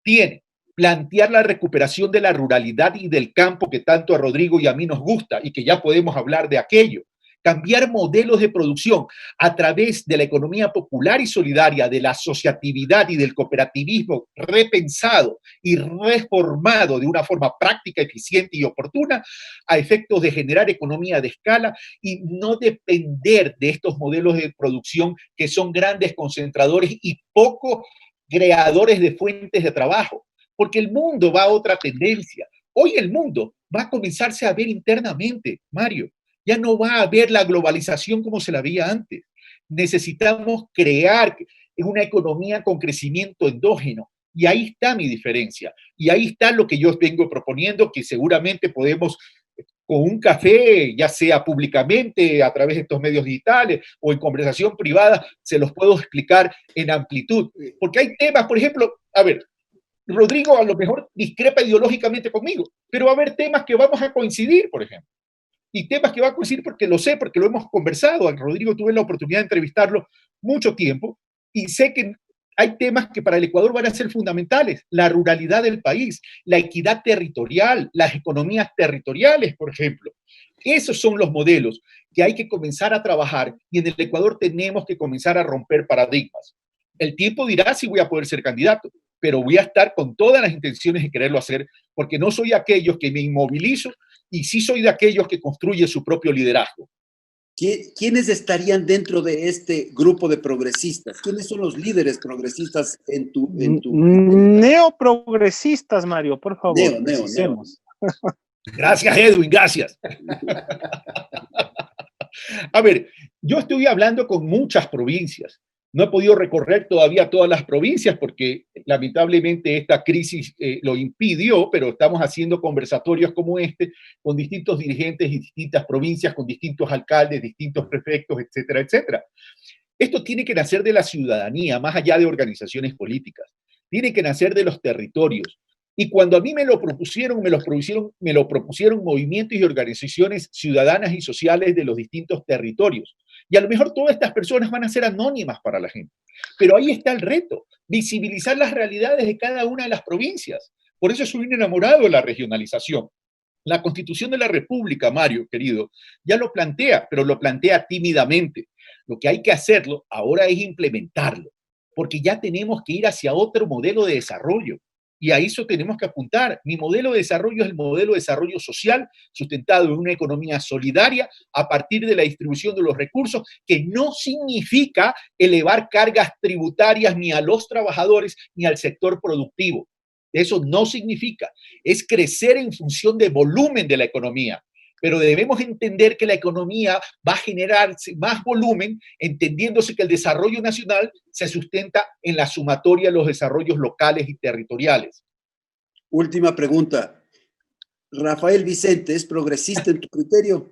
Tiene plantear la recuperación de la ruralidad y del campo que tanto a Rodrigo y a mí nos gusta y que ya podemos hablar de aquello. Cambiar modelos de producción a través de la economía popular y solidaria, de la asociatividad y del cooperativismo repensado y reformado de una forma práctica, eficiente y oportuna, a efectos de generar economía de escala y no depender de estos modelos de producción que son grandes concentradores y poco creadores de fuentes de trabajo, porque el mundo va a otra tendencia. Hoy el mundo va a comenzarse a ver internamente, Mario. Ya no va a haber la globalización como se la veía antes. Necesitamos crear una economía con crecimiento endógeno. Y ahí está mi diferencia. Y ahí está lo que yo vengo proponiendo, que seguramente podemos, con un café, ya sea públicamente, a través de estos medios digitales o en conversación privada, se los puedo explicar en amplitud. Porque hay temas, por ejemplo, a ver, Rodrigo a lo mejor discrepa ideológicamente conmigo, pero va a haber temas que vamos a coincidir, por ejemplo. Y temas que va a coincidir porque lo sé, porque lo hemos conversado. A Rodrigo tuve la oportunidad de entrevistarlo mucho tiempo y sé que hay temas que para el Ecuador van a ser fundamentales. La ruralidad del país, la equidad territorial, las economías territoriales, por ejemplo. Esos son los modelos que hay que comenzar a trabajar y en el Ecuador tenemos que comenzar a romper paradigmas. El tiempo dirá si voy a poder ser candidato, pero voy a estar con todas las intenciones de quererlo hacer porque no soy aquellos que me inmovilizo y sí soy de aquellos que construyen su propio liderazgo. ¿Quiénes estarían dentro de este grupo de progresistas? ¿Quiénes son los líderes progresistas en tu Neoprogresistas, Mario, por favor. Neo. Gracias, Edwin, gracias. A ver, yo estoy hablando con muchas provincias. No he podido recorrer todavía todas las provincias porque lamentablemente esta crisis lo impidió, pero estamos haciendo conversatorios como este con distintos dirigentes y distintas provincias, con distintos alcaldes, distintos prefectos, etcétera, etcétera. Esto tiene que nacer de la ciudadanía, más allá de organizaciones políticas. Tiene que nacer de los territorios. Y cuando a mí me lo propusieron movimientos y organizaciones ciudadanas y sociales de los distintos territorios. Y a lo mejor todas estas personas van a ser anónimas para la gente. Pero ahí está el reto, visibilizar las realidades de cada una de las provincias. Por eso soy un enamorado de la regionalización. La Constitución de la República, Mario, querido, ya lo plantea, pero lo plantea tímidamente. Lo que hay que hacerlo ahora es implementarlo, porque ya tenemos que ir hacia otro modelo de desarrollo. Y a eso tenemos que apuntar. Mi modelo de desarrollo es el modelo de desarrollo social sustentado en una economía solidaria a partir de la distribución de los recursos, que no significa elevar cargas tributarias ni a los trabajadores ni al sector productivo. Eso no significa. Es crecer en función del volumen de la economía. Pero debemos entender que la economía va a generar más volumen, entendiéndose que el desarrollo nacional se sustenta en la sumatoria de los desarrollos locales y territoriales. Última pregunta. ¿Rafael Vicente es progresista en tu criterio?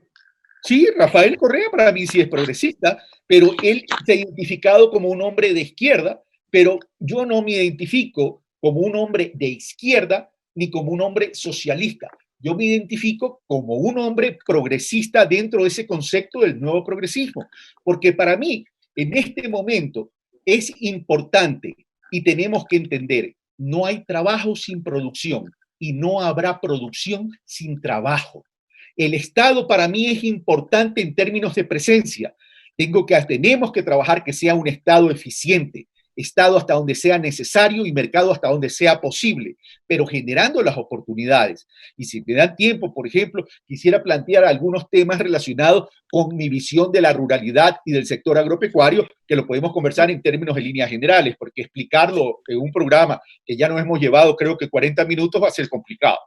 Sí, Rafael Correa para mí sí es progresista, pero él se ha identificado como un hombre de izquierda pero yo no me identifico como un hombre de izquierda ni como un hombre socialista. Yo me identifico como un hombre progresista dentro de ese concepto del nuevo progresismo, porque para mí, en este momento, es importante y tenemos que entender, no hay trabajo sin producción y no habrá producción sin trabajo. El Estado para mí es importante en términos de presencia. Tenemos que trabajar que sea un Estado eficiente, Estado hasta donde sea necesario y mercado hasta donde sea posible, pero generando las oportunidades. Y si me dan tiempo, por ejemplo, quisiera plantear algunos temas relacionados con mi visión de la ruralidad y del sector agropecuario, que lo podemos conversar en términos de líneas generales, porque explicarlo en un programa que ya nos hemos llevado creo que 40 minutos va a ser complicado.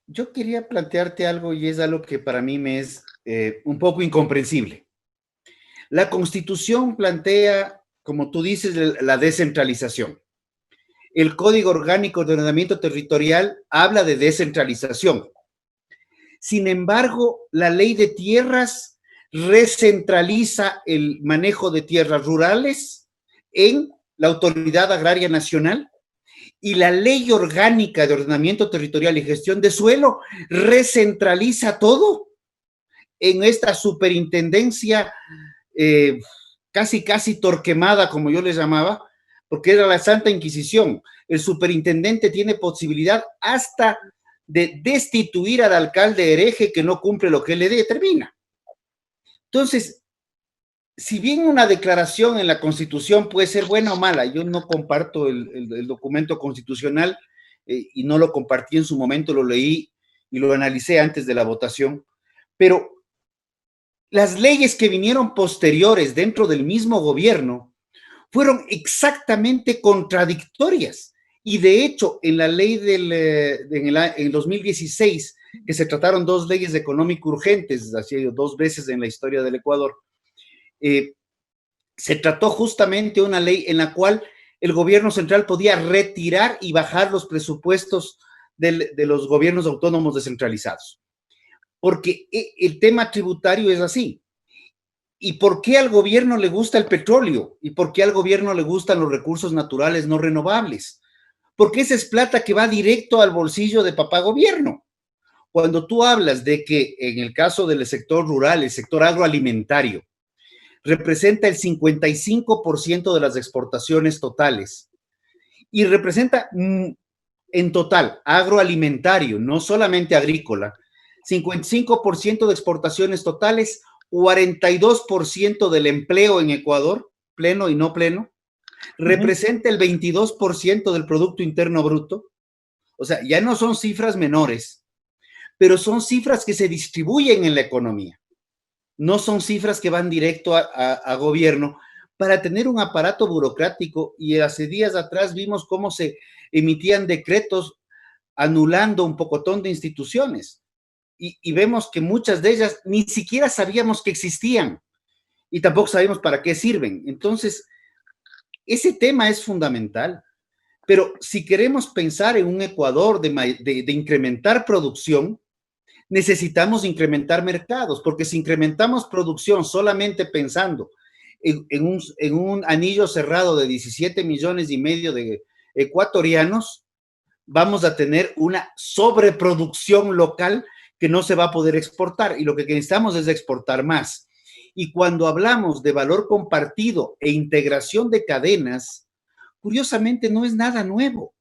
Yo quería plantearte algo y es algo que para mí me es un poco incomprensible. La Constitución plantea, como tú dices, la descentralización. El Código Orgánico de Ordenamiento Territorial habla de descentralización. Sin embargo, la Ley de Tierras recentraliza el manejo de tierras rurales en la Autoridad Agraria Nacional, y la Ley Orgánica de Ordenamiento Territorial y Gestión de Suelo recentraliza todo en esta superintendencia casi torquemada, como yo les llamaba, porque era la Santa Inquisición. El superintendente tiene posibilidad hasta de destituir al alcalde hereje que no cumple lo que le determina. Entonces, si bien una declaración en la Constitución puede ser buena o mala, yo no comparto el documento constitucional y no lo compartí en su momento, lo leí y lo analicé antes de la votación, pero las leyes que vinieron posteriores dentro del mismo gobierno fueron exactamente contradictorias. Y de hecho, en la ley en 2016, que se trataron dos leyes económicas urgentes, así 2 veces en la historia del Ecuador, se trató justamente una ley en la cual el gobierno central podía retirar y bajar los presupuestos de los gobiernos autónomos descentralizados. Porque el tema tributario es así. ¿Y por qué al gobierno le gusta el petróleo? ¿Y por qué al gobierno le gustan los recursos naturales no renovables? Porque esa es plata que va directo al bolsillo de papá gobierno. Cuando tú hablas de que en el caso del sector rural, el sector agroalimentario, representa el 55% de las exportaciones totales y representa en total agroalimentario, no solamente agrícola, 55% de exportaciones totales, 42% del empleo en Ecuador, pleno y no pleno, representa el 22% del Producto Interno Bruto. O sea, ya no son cifras menores, pero son cifras que se distribuyen en la economía. No son cifras que van directo a gobierno para tener un aparato burocrático, y hace días atrás vimos cómo se emitían decretos anulando un pocotón de instituciones y vemos que muchas de ellas ni siquiera sabíamos que existían y tampoco sabemos para qué sirven. Entonces, ese tema es fundamental, pero si queremos pensar en un Ecuador de incrementar producción, necesitamos incrementar mercados, porque si incrementamos producción solamente pensando en un anillo cerrado de 17 millones y medio de ecuatorianos, vamos a tener una sobreproducción local que no se va a poder exportar, y lo que necesitamos es exportar más. Y cuando hablamos de valor compartido e integración de cadenas, curiosamente no es nada nuevo.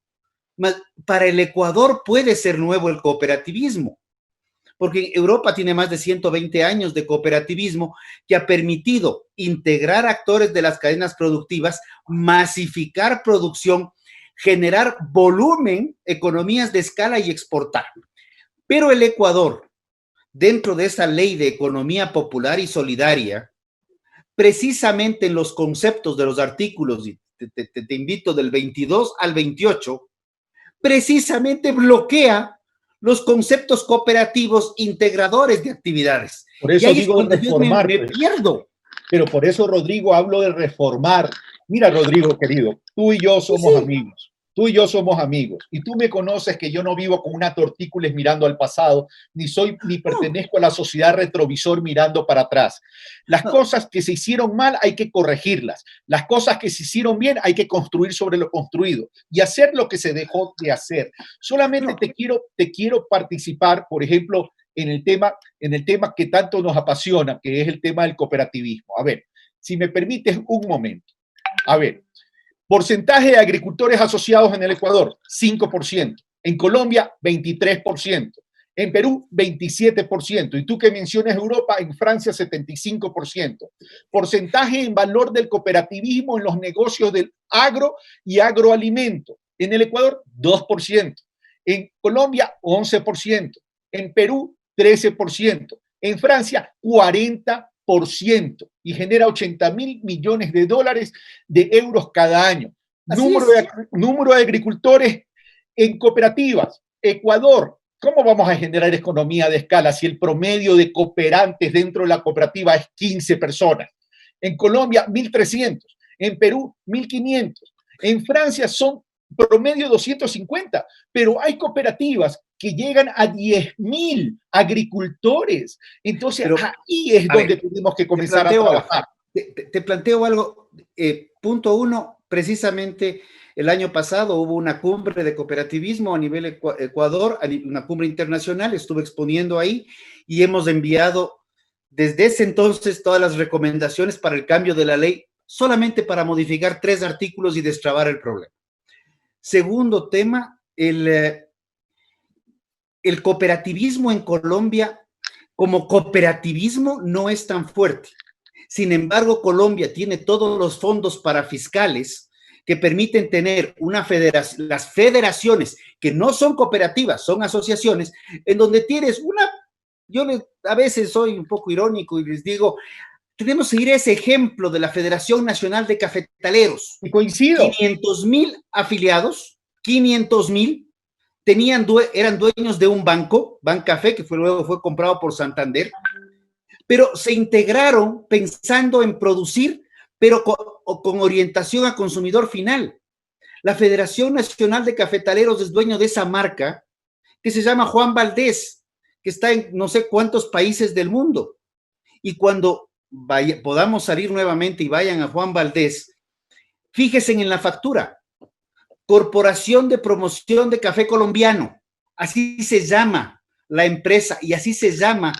Para el Ecuador puede ser nuevo el cooperativismo, porque Europa tiene más de 120 años de cooperativismo que ha permitido integrar actores de las cadenas productivas, masificar producción, generar volumen, economías de escala y exportar. Pero el Ecuador, dentro de esa ley de economía popular y solidaria, precisamente en los conceptos de los artículos, y te invito del 22 al 28, precisamente bloquea los conceptos cooperativos integradores de actividades. Por eso digo reformar. Me pierdo. Pero por eso, Rodrigo, hablo de reformar. Mira, Rodrigo, querido, tú y yo somos amigos. Tú y yo somos amigos y tú me conoces que yo no vivo con una tortícolis mirando al pasado, ni pertenezco a la sociedad retrovisor mirando para atrás. Las cosas que se hicieron mal hay que corregirlas. Las cosas que se hicieron bien hay que construir sobre lo construido y hacer lo que se dejó de hacer. Solamente te quiero participar, por ejemplo, en el tema que tanto nos apasiona, que es el tema del cooperativismo. A ver, si me permites un momento. A ver, porcentaje de agricultores asociados en el Ecuador, 5%. En Colombia, 23%. En Perú, 27%. Y tú que mencionas Europa, en Francia, 75%. Porcentaje en valor del cooperativismo en los negocios del agro y agroalimento. En el Ecuador, 2%. En Colombia, 11%. En Perú, 13%. En Francia, 40%. Y genera 80.000 millones de dólares de euros cada año. Número de agricultores en cooperativas. Ecuador, ¿cómo vamos a generar economía de escala si el promedio de cooperantes dentro de la cooperativa es 15 personas? En Colombia, 1.300. En Perú, 1.500. En Francia son promedio 250, pero hay cooperativas que llegan a 10.000 agricultores. Entonces, ahí es donde tenemos que comenzar a trabajar. Te planteo algo. Punto uno, precisamente el año pasado hubo una cumbre de cooperativismo a nivel Ecuador, una cumbre internacional, estuve exponiendo ahí y hemos enviado desde ese entonces todas las recomendaciones para el cambio de la ley, solamente para modificar 3 artículos y destrabar el problema. Segundo tema, el cooperativismo en Colombia como cooperativismo no es tan fuerte. Sin embargo, Colombia tiene todos los fondos parafiscales que permiten tener las federaciones que no son cooperativas, son asociaciones, en donde tienes a veces soy un poco irónico y les digo, tenemos que seguir ese ejemplo de la Federación Nacional de Cafetaleros. Y coincido. 500,000 afiliados, 500,000, eran dueños de un banco, Bancafé, que luego fue comprado por Santander, pero se integraron pensando en producir, pero con orientación a consumidor final. La Federación Nacional de Cafetaleros es dueño de esa marca que se llama Juan Valdez, que está en no sé cuántos países del mundo. Y cuando podamos salir nuevamente y vayan a Juan Valdez, fíjense en la factura. Corporación de Promoción de Café Colombiano, así se llama la empresa y así se llama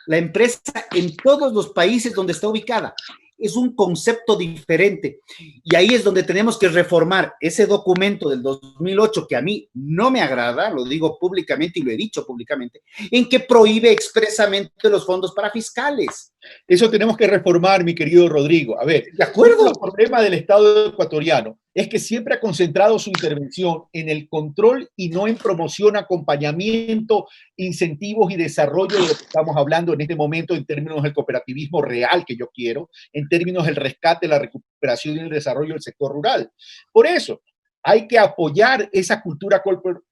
la empresa en todos los países donde está ubicada. Es un concepto diferente y ahí es donde tenemos que reformar ese documento del 2008 que a mí no me agrada, lo digo públicamente y lo he dicho públicamente, en que prohíbe expresamente los fondos parafiscales. Eso tenemos que reformar, mi querido Rodrigo. A ver, de acuerdo. El problema del Estado ecuatoriano es que siempre ha concentrado su intervención en el control y no en promoción, acompañamiento, incentivos y desarrollo de lo que estamos hablando en este momento en términos del cooperativismo real que yo quiero, en términos del rescate, la recuperación y el desarrollo del sector rural. Por eso, hay que apoyar esa cultura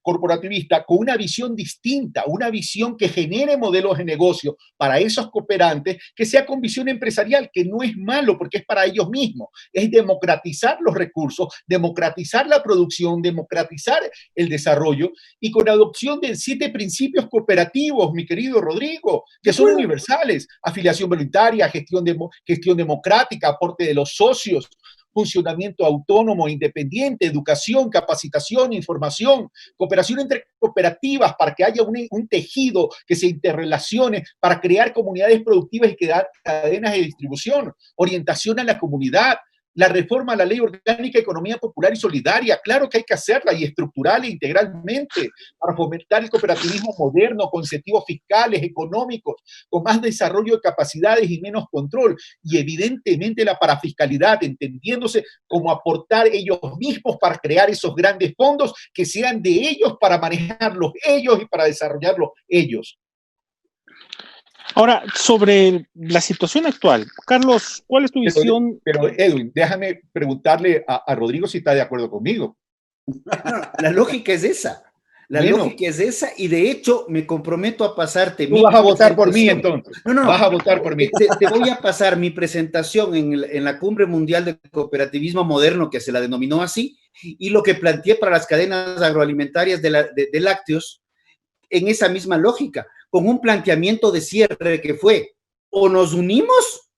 corporativista con una visión distinta, una visión que genere modelos de negocio para esos cooperantes, que sea con visión empresarial, que no es malo porque es para ellos mismos, es democratizar los recursos, democratizar la producción, democratizar el desarrollo y con la adopción de 7 principios cooperativos, mi querido Rodrigo, que son universales: afiliación voluntaria, gestión democrática, aporte de los socios, funcionamiento autónomo, independiente, educación, capacitación, información, cooperación entre cooperativas para que haya un tejido que se interrelacione, para crear comunidades productivas y crear cadenas de distribución, orientación a la comunidad, la reforma a la Ley Orgánica de Economía Popular y Solidaria. Claro que hay que hacerla y estructural e integralmente para fomentar el cooperativismo moderno, con incentivos fiscales, económicos, con más desarrollo de capacidades y menos control. Y evidentemente la parafiscalidad, entendiéndose como aportar ellos mismos para crear esos grandes fondos que sean de ellos, para manejarlos ellos y para desarrollarlos ellos. Ahora, sobre la situación actual, Carlos, ¿cuál es tu visión? Pero Edwin, déjame preguntarle a Rodrigo si está de acuerdo conmigo. La lógica es esa. Lógica es esa y de hecho me comprometo a pasarte. Tú vas a votar por mí entonces. No. Vas a votar por mí. Te voy a pasar mi presentación en la Cumbre Mundial de Cooperativismo Moderno, que se la denominó así, y lo que planteé para las cadenas agroalimentarias de lácteos, en esa misma lógica, con un planteamiento de cierre que fue, o nos unimos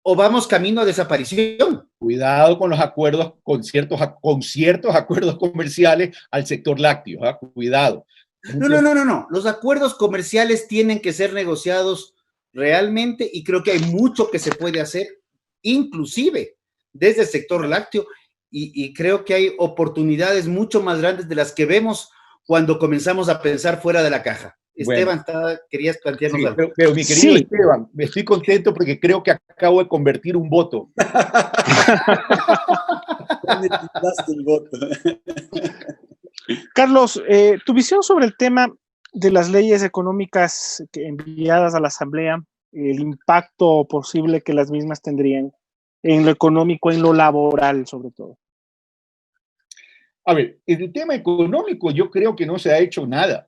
o vamos camino a desaparición. Cuidado con los acuerdos, con ciertos acuerdos comerciales al sector lácteo, ¿eh? Cuidado. No. Los acuerdos comerciales tienen que ser negociados realmente y creo que hay mucho que se puede hacer, inclusive desde el sector lácteo, y creo que hay oportunidades mucho más grandes de las que vemos cuando comenzamos a pensar fuera de la caja. Bueno. Esteban, querías plantearnos algo. Pero mi querido Esteban, me estoy contento porque creo que acabo de convertir un voto. Carlos, tu visión sobre el tema de las leyes económicas enviadas a la Asamblea, el impacto posible que las mismas tendrían en lo económico, en lo laboral sobre todo. A ver, en el tema económico yo creo que no se ha hecho nada.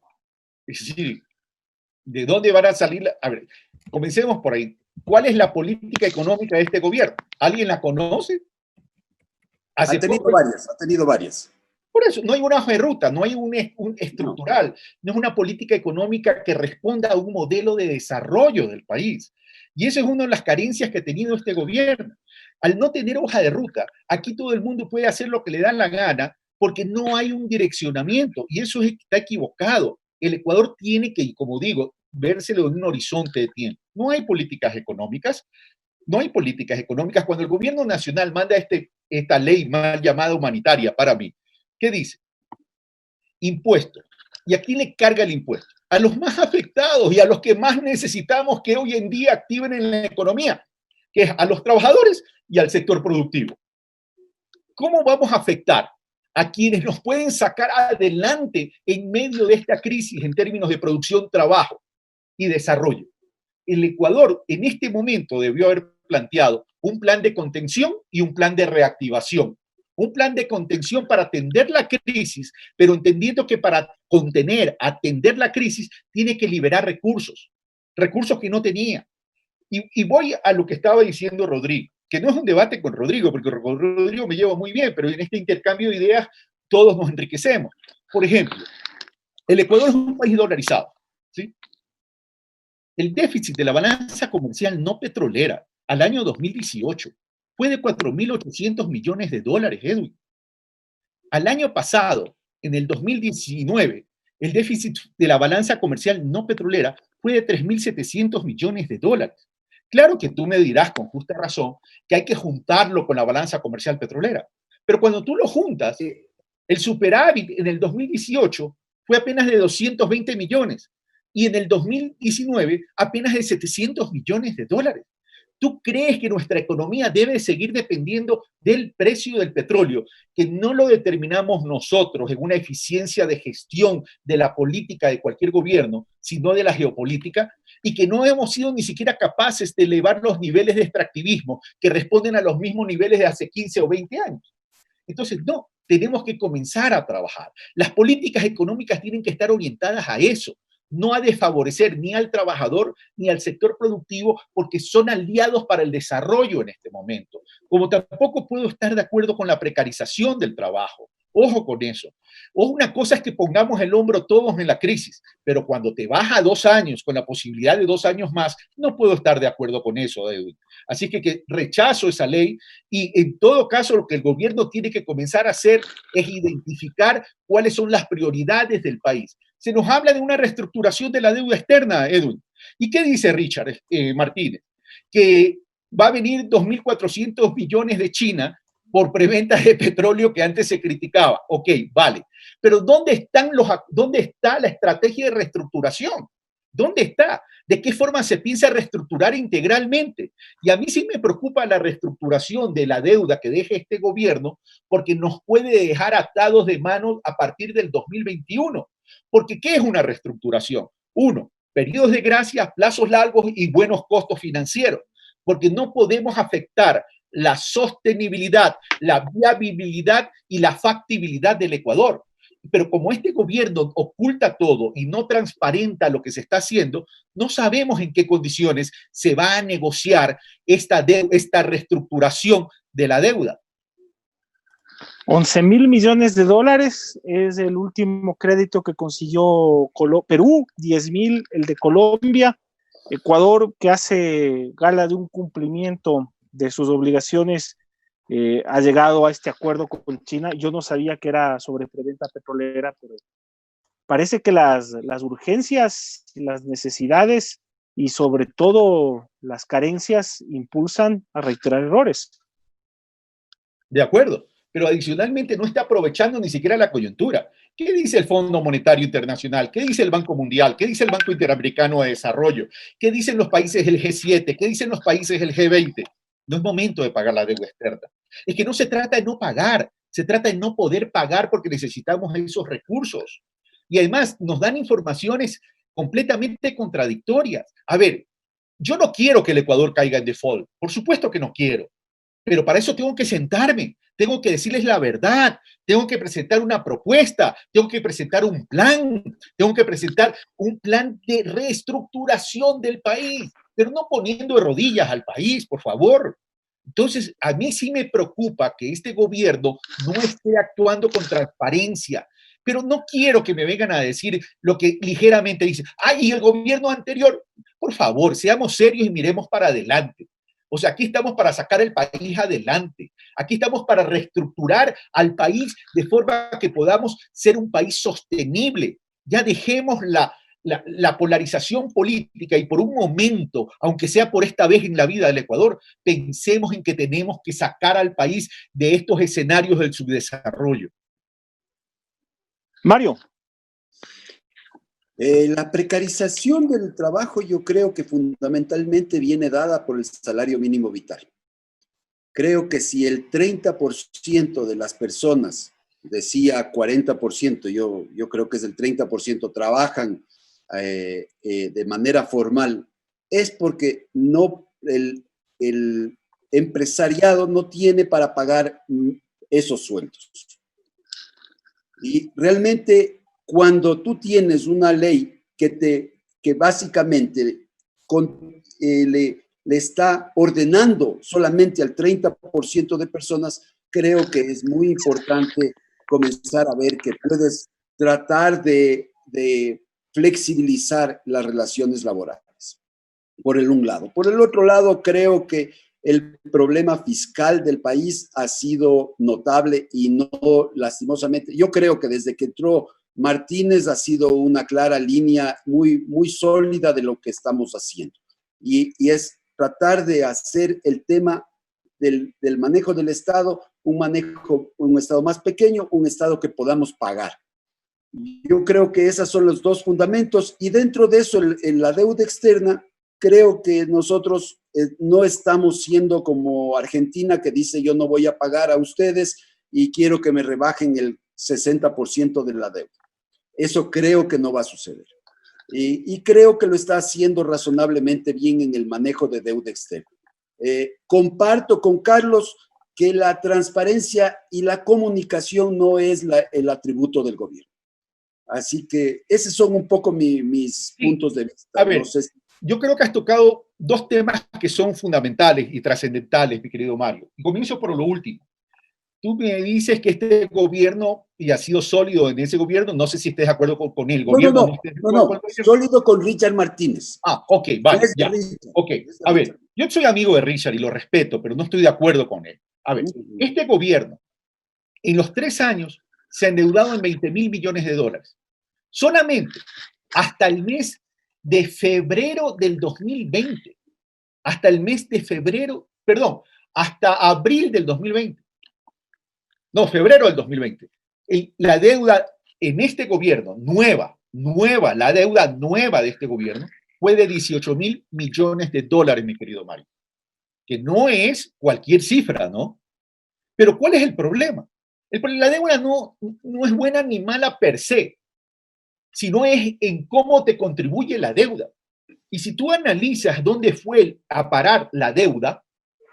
Es decir, ¿de dónde van a salir? A ver, comencemos por ahí. ¿Cuál es la política económica de este gobierno? ¿Alguien la conoce? Ha tenido varias. Por eso, no hay una hoja de ruta, no hay un estructural, no es una política económica que responda a un modelo de desarrollo del país. Y esa es una de las carencias que ha tenido este gobierno. Al no tener hoja de ruta, aquí todo el mundo puede hacer lo que le da la gana porque no hay un direccionamiento y eso está equivocado. El Ecuador tiene que, como digo, vérselo en un horizonte de tiempo. No hay políticas económicas. Cuando el gobierno nacional manda esta ley mal llamada humanitaria para mí, ¿qué dice? Impuestos. ¿Y a quién le carga el impuesto? A los más afectados y a los que más necesitamos que hoy en día activen en la economía, que es a los trabajadores y al sector productivo. ¿Cómo vamos a afectar a quienes nos pueden sacar adelante en medio de esta crisis en términos de producción, trabajo y desarrollo? El Ecuador en este momento debió haber planteado un plan de contención y un plan de reactivación. Un plan de contención para atender la crisis, pero entendiendo que para atender la crisis, tiene que liberar recursos que no tenía. Y voy a lo que estaba diciendo Rodrigo, que no es un debate con Rodrigo, porque con Rodrigo me llevo muy bien, pero en este intercambio de ideas todos nos enriquecemos. Por ejemplo, el Ecuador es un país dolarizado, ¿sí? El déficit de la balanza comercial no petrolera al año 2018 fue de 4.800 millones de dólares, Edwin. Al año pasado, en el 2019, el déficit de la balanza comercial no petrolera fue de 3.700 millones de dólares. Claro que tú me dirás con justa razón que hay que juntarlo con la balanza comercial petrolera, pero cuando tú lo juntas, el superávit en el 2018 fue apenas de 220 millones y en el 2019 apenas de 700 millones de dólares. ¿Tú crees que nuestra economía debe seguir dependiendo del precio del petróleo, que no lo determinamos nosotros en una eficiencia de gestión de la política de cualquier gobierno, sino de la geopolítica, y que no hemos sido ni siquiera capaces de elevar los niveles de extractivismo que responden a los mismos niveles de hace 15 o 20 años? Entonces, no, tenemos que comenzar a trabajar. Las políticas económicas tienen que estar orientadas a eso, no a desfavorecer ni al trabajador ni al sector productivo, porque son aliados para el desarrollo en este momento. Como tampoco puedo estar de acuerdo con la precarización del trabajo. Ojo con eso. Una cosa es que pongamos el hombro todos en la crisis, pero cuando te vas a 2 años, con la posibilidad de 2 años más, no puedo estar de acuerdo con eso, Edwin. Así que rechazo esa ley y en todo caso lo que el gobierno tiene que comenzar a hacer es identificar cuáles son las prioridades del país. Se nos habla de una reestructuración de la deuda externa, Edwin. ¿Y qué dice Richard Martínez? Que va a venir 2.400 billones de China por preventa de petróleo que antes se criticaba. Ok, vale. Pero ¿dónde está la estrategia de reestructuración? ¿Dónde está? ¿De qué forma se piensa reestructurar integralmente? Y a mí sí me preocupa la reestructuración de la deuda que deje este gobierno, porque nos puede dejar atados de manos a partir del 2021. Porque ¿qué es una reestructuración? 1, periodos de gracia, plazos largos y buenos costos financieros. Porque no podemos afectar la sostenibilidad, la viabilidad y la factibilidad del Ecuador. Pero como este gobierno oculta todo y no transparenta lo que se está haciendo, no sabemos en qué condiciones se va a negociar esta reestructuración de la deuda. $11,000 millones es el último crédito que consiguió Perú, 10,000 el de Colombia, Ecuador, que hace gala de un cumplimiento de sus obligaciones, ha llegado a este acuerdo con China. Yo no sabía que era sobre preventa petrolera, pero parece que las urgencias, las necesidades y sobre todo las carencias impulsan a reiterar errores. De acuerdo, pero adicionalmente no está aprovechando ni siquiera la coyuntura. ¿Qué dice el Fondo Monetario Internacional? ¿Qué dice el Banco Mundial? ¿Qué dice el Banco Interamericano de Desarrollo? ¿Qué dicen los países del G7? ¿Qué dicen los países del G20? No es momento de pagar la deuda externa. Es que no se trata de no pagar, se trata de no poder pagar porque necesitamos esos recursos. Y además nos dan informaciones completamente contradictorias. A ver, yo no quiero que el Ecuador caiga en default. Por supuesto que no quiero. Pero para eso tengo que sentarme, tengo que decirles la verdad, tengo que presentar una propuesta, tengo que presentar un plan, tengo que presentar un plan de reestructuración del país, pero no poniendo de rodillas al país, por favor. Entonces, a mí sí me preocupa que este gobierno no esté actuando con transparencia, pero no quiero que me vengan a decir lo que ligeramente dicen. ¡Ay, y el gobierno anterior! Por favor, seamos serios y miremos para adelante. O sea, aquí estamos para sacar el país adelante. Aquí estamos para reestructurar al país de forma que podamos ser un país sostenible. Ya dejemos la polarización política y por un momento, aunque sea por esta vez en la vida del Ecuador, pensemos en que tenemos que sacar al país de estos escenarios del subdesarrollo. Mario. La precarización del trabajo yo creo que fundamentalmente viene dada por el salario mínimo vital. Creo que si el 30% de las personas, decía 40%, yo creo que es el 30%, trabajan de manera formal, es porque el empresariado no tiene para pagar esos sueldos. Y realmente cuando tú tienes una ley que básicamente le está ordenando solamente al 30% de personas, creo que es muy importante comenzar a ver que puedes tratar de flexibilizar las relaciones laborales, por un lado. Por el otro lado, creo que el problema fiscal del país ha sido notable y no, lastimosamente, yo creo que desde que entró Martínez ha sido una clara línea muy, muy sólida de lo que estamos haciendo. Y es tratar de hacer el tema del manejo del Estado un Estado más pequeño, un Estado que podamos pagar. Yo creo que esos son los dos fundamentos. Y dentro de eso, en la deuda externa, creo que nosotros no estamos siendo como Argentina, que dice yo no voy a pagar a ustedes y quiero que me rebajen el 60% de la deuda. Eso creo que no va a suceder. Y creo que lo está haciendo razonablemente bien en el manejo de deuda externa. Comparto con Carlos que la transparencia y la comunicación no es el atributo del gobierno. Así que esos son un poco mis puntos de vista. A ver, no sé si... Yo creo que has tocado dos temas que son fundamentales y trascendentales, mi querido Mario. Y comienzo por lo último. Tú me dices que este gobierno, y ha sido sólido en ese gobierno, no sé si estés de acuerdo con el gobierno. No, sólido con Richard Martínez. Ah, ok, vale, ya. Ok, a ver, yo soy amigo de Richard y lo respeto, pero no estoy de acuerdo con él. A ver, este gobierno, en los 3 años, se ha endeudado en $20,000 millones. Solamente hasta el mes de febrero del 2020. Hasta el mes de febrero, perdón, hasta abril del 2020. No, febrero del 2020. La deuda en este gobierno, nueva, la deuda nueva de este gobierno, fue de $18,000 millones, mi querido Mario. Que no es cualquier cifra, ¿no? Pero ¿cuál es el problema? La deuda no es buena ni mala per se, sino es en cómo te contribuye la deuda. Y si tú analizas dónde fue a parar la deuda,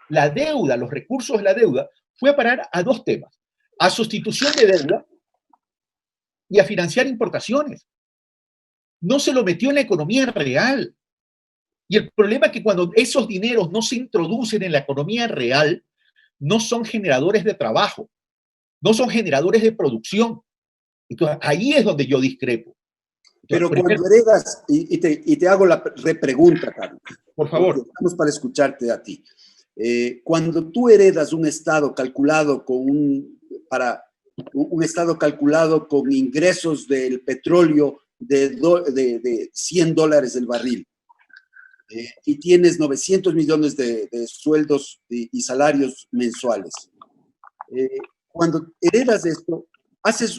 los recursos de la deuda, fue a parar a 2 temas. A sustitución de deuda y a financiar importaciones. No se lo metió en la economía real. Y el problema es que cuando esos dineros no se introducen en la economía real, no son generadores de trabajo. no son generadores de producción. Entonces, ahí es donde yo discrepo. Pero Entonces, cuando heredas, y te hago la repregunta, Carlos, por favor. porque estamos para escucharte a ti. Cuando tú heredas un estado calculado con un estado calculado con ingresos del petróleo de $100 el barril, y tienes 900 millones de sueldos y salarios mensuales, cuando heredas esto, haces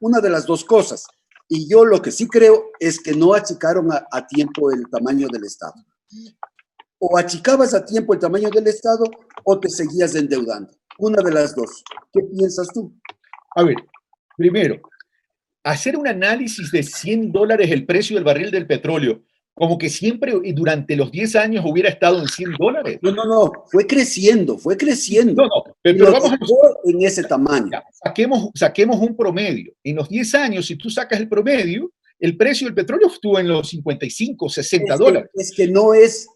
una de las dos cosas. Y yo lo que sí creo es que no achicaron a tiempo el tamaño del Estado. O achicabas a tiempo el tamaño del Estado o te seguías endeudando. Una de las dos. ¿Qué piensas tú? A ver, primero, hacer un análisis de $100 el precio del barril del petróleo, como que siempre y durante los 10 años hubiera estado en $100. No, fue creciendo. No, Y pero lo vamos a... dejó en ese tamaño. Ya, saquemos un promedio. En los 10 años, si tú sacas el promedio, el precio del petróleo estuvo en los 55, $60. Es que no es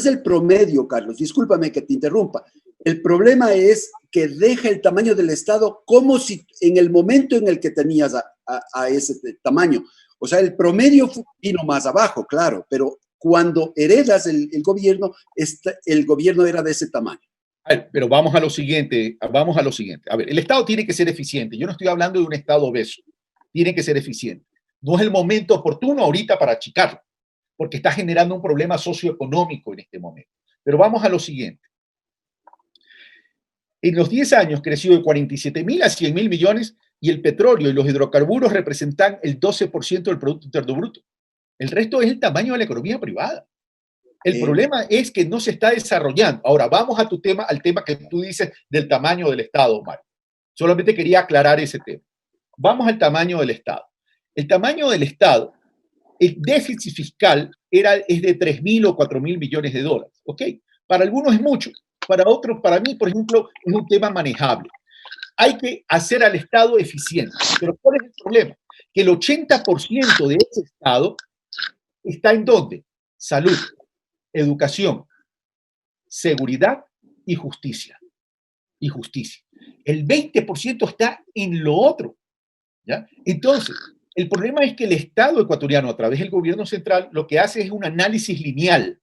el promedio, Carlos. Discúlpame que te interrumpa. El problema es que deja el tamaño del Estado como si en el momento en el que tenías a ese tamaño. O sea, el promedio vino más abajo, claro, pero cuando heredas el gobierno era de ese tamaño. A ver, pero vamos a lo siguiente. A ver, el Estado tiene que ser eficiente. Yo no estoy hablando de un Estado obeso. Tiene que ser eficiente. No es el momento oportuno ahorita para achicarlo, porque está generando un problema socioeconómico en este momento. Pero vamos a lo siguiente. En los 10 años creció de 47.000 a 100.000 millones y el petróleo y los hidrocarburos representan el 12% del Producto Interno Bruto. El resto es el tamaño de la economía privada. El problema es que no se está desarrollando. Ahora, vamos a al tema que tú dices del tamaño del Estado, Omar. Solamente quería aclarar ese tema. Vamos al tamaño del Estado. El tamaño del Estado, el déficit fiscal es de 3.000 o 4.000 millones de dólares. ¿Ok? Para algunos es mucho. Para otros, para mí, por ejemplo, es un tema manejable. Hay que hacer al Estado eficiente. Pero ¿cuál es el problema? Que el 80% de ese Estado está ¿en dónde? Salud, educación, seguridad y justicia. El 20% está en lo otro. ¿Ya? Entonces, el problema es que el Estado ecuatoriano, a través del gobierno central, lo que hace es un análisis lineal,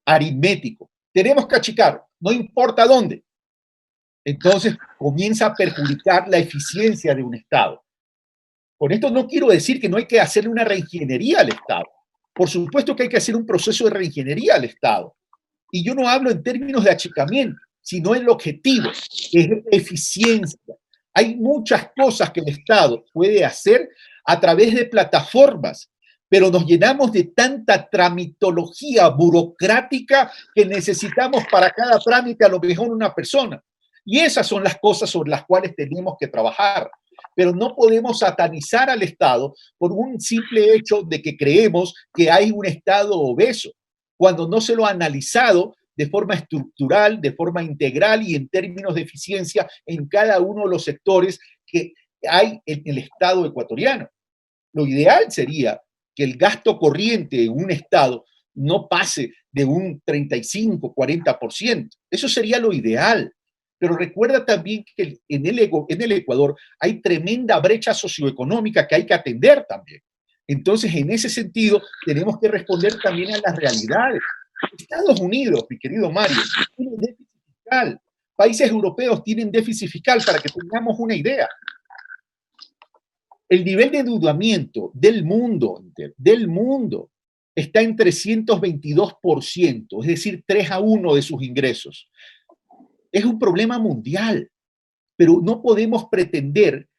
aritmético. Tenemos que achicar, no importa dónde. Entonces, comienza a perjudicar la eficiencia de un Estado. Con esto no quiero decir que no hay que hacerle una reingeniería al Estado. Por supuesto que hay que hacer un proceso de reingeniería al Estado. Y yo no hablo en términos de achicamiento, sino en el objetivo, que es eficiencia. Hay muchas cosas que el Estado puede hacer a través de plataformas, pero nos llenamos de tanta tramitología burocrática que necesitamos para cada trámite a lo mejor una persona. Y esas son las cosas sobre las cuales tenemos que trabajar. Pero no podemos satanizar al Estado por un simple hecho de que creemos que hay un Estado obeso, cuando no se lo ha analizado de forma estructural, de forma integral y en términos de eficiencia en cada uno de los sectores que hay en el Estado ecuatoriano. Lo ideal sería que el gasto corriente en un Estado no pase de un 35-40%. Eso sería lo ideal. Pero recuerda también que en el Ecuador hay tremenda brecha socioeconómica que hay que atender también. Entonces, en ese sentido, tenemos que responder también a las realidades. Estados Unidos, mi querido Mario, tiene déficit fiscal. Países europeos tienen déficit fiscal, para que tengamos una idea. El nivel de endeudamiento del mundo está en 322%, es decir, 3-1 de sus ingresos. Es un problema mundial, pero no podemos pretender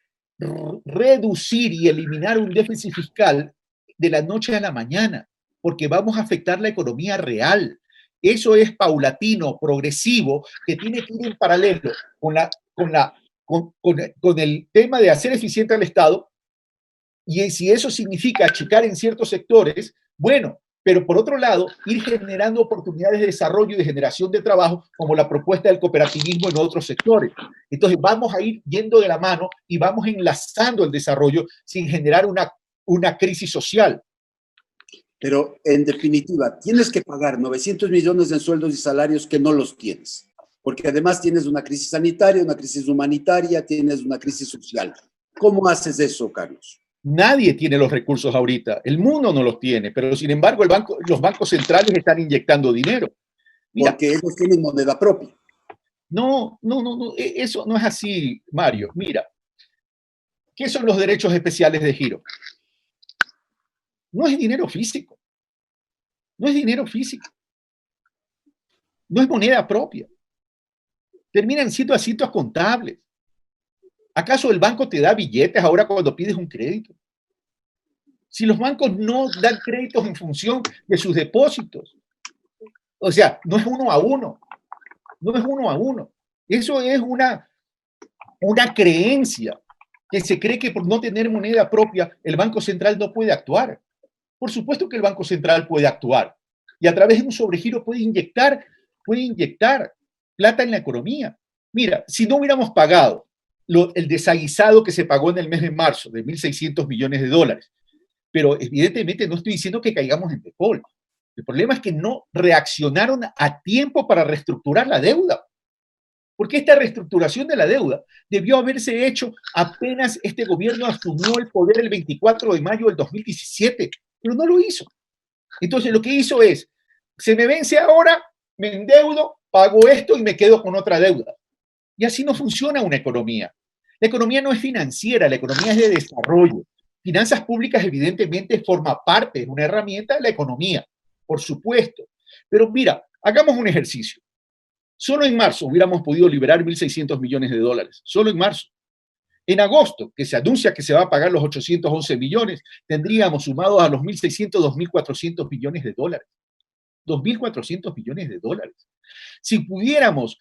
reducir y eliminar un déficit fiscal de la noche a la mañana, porque vamos a afectar la economía real. Eso es paulatino, progresivo, que tiene que ir en paralelo con el tema de hacer eficiente al Estado, y si eso significa achicar en ciertos sectores, bueno, pero por otro lado, ir generando oportunidades de desarrollo y de generación de trabajo, como la propuesta del cooperativismo en otros sectores. Entonces vamos a ir yendo de la mano y vamos enlazando el desarrollo sin generar una crisis social. Pero en definitiva, tienes que pagar 900 millones en sueldos y salarios que no los tienes. porque además tienes una crisis sanitaria, una crisis humanitaria, tienes una crisis social. ¿Cómo haces eso, Carlos? Nadie tiene los recursos ahorita, el mundo no los tiene, pero sin embargo los bancos centrales están inyectando dinero. Mira, Porque ellos tienen moneda propia. no, eso no es así, Mario. Mira, ¿qué son los derechos especiales de giro? No es dinero físico, no es dinero físico, no es moneda propia. Terminan siendo asientos contables. ¿Acaso el banco te da billetes ahora cuando pides un crédito? Si los bancos no dan créditos en función de sus depósitos, o sea, no es uno a uno, no es uno a uno. Eso es una creencia que se cree que por no tener moneda propia el Banco Central no puede actuar. Por supuesto que el Banco Central puede actuar y a través de un sobregiro puede inyectar plata en la economía. Mira, si no hubiéramos pagado el desaguisado que se pagó en el mes de marzo de 1.600 millones de dólares, pero evidentemente no estoy diciendo que caigamos en default. El problema es que no reaccionaron a tiempo para reestructurar la deuda. Porque esta reestructuración de la deuda debió haberse hecho apenas este gobierno asumió el poder el 24 de mayo del 2017, pero no lo hizo. Entonces lo que hizo es, se me vence ahora, me endeudo, pago esto y me quedo con otra deuda. Y así no funciona una economía. La economía no es financiera, la economía es de desarrollo. Finanzas públicas evidentemente forma parte de una herramienta de la economía, por supuesto. Pero mira, hagamos un ejercicio. Solo en marzo hubiéramos podido liberar 1.600 millones de dólares, solo en marzo. En agosto, que se anuncia que se va a pagar los 811 millones, tendríamos sumados a los 1.600, 2.400 millones de dólares. 2.400 millones de dólares. Si hubiéramos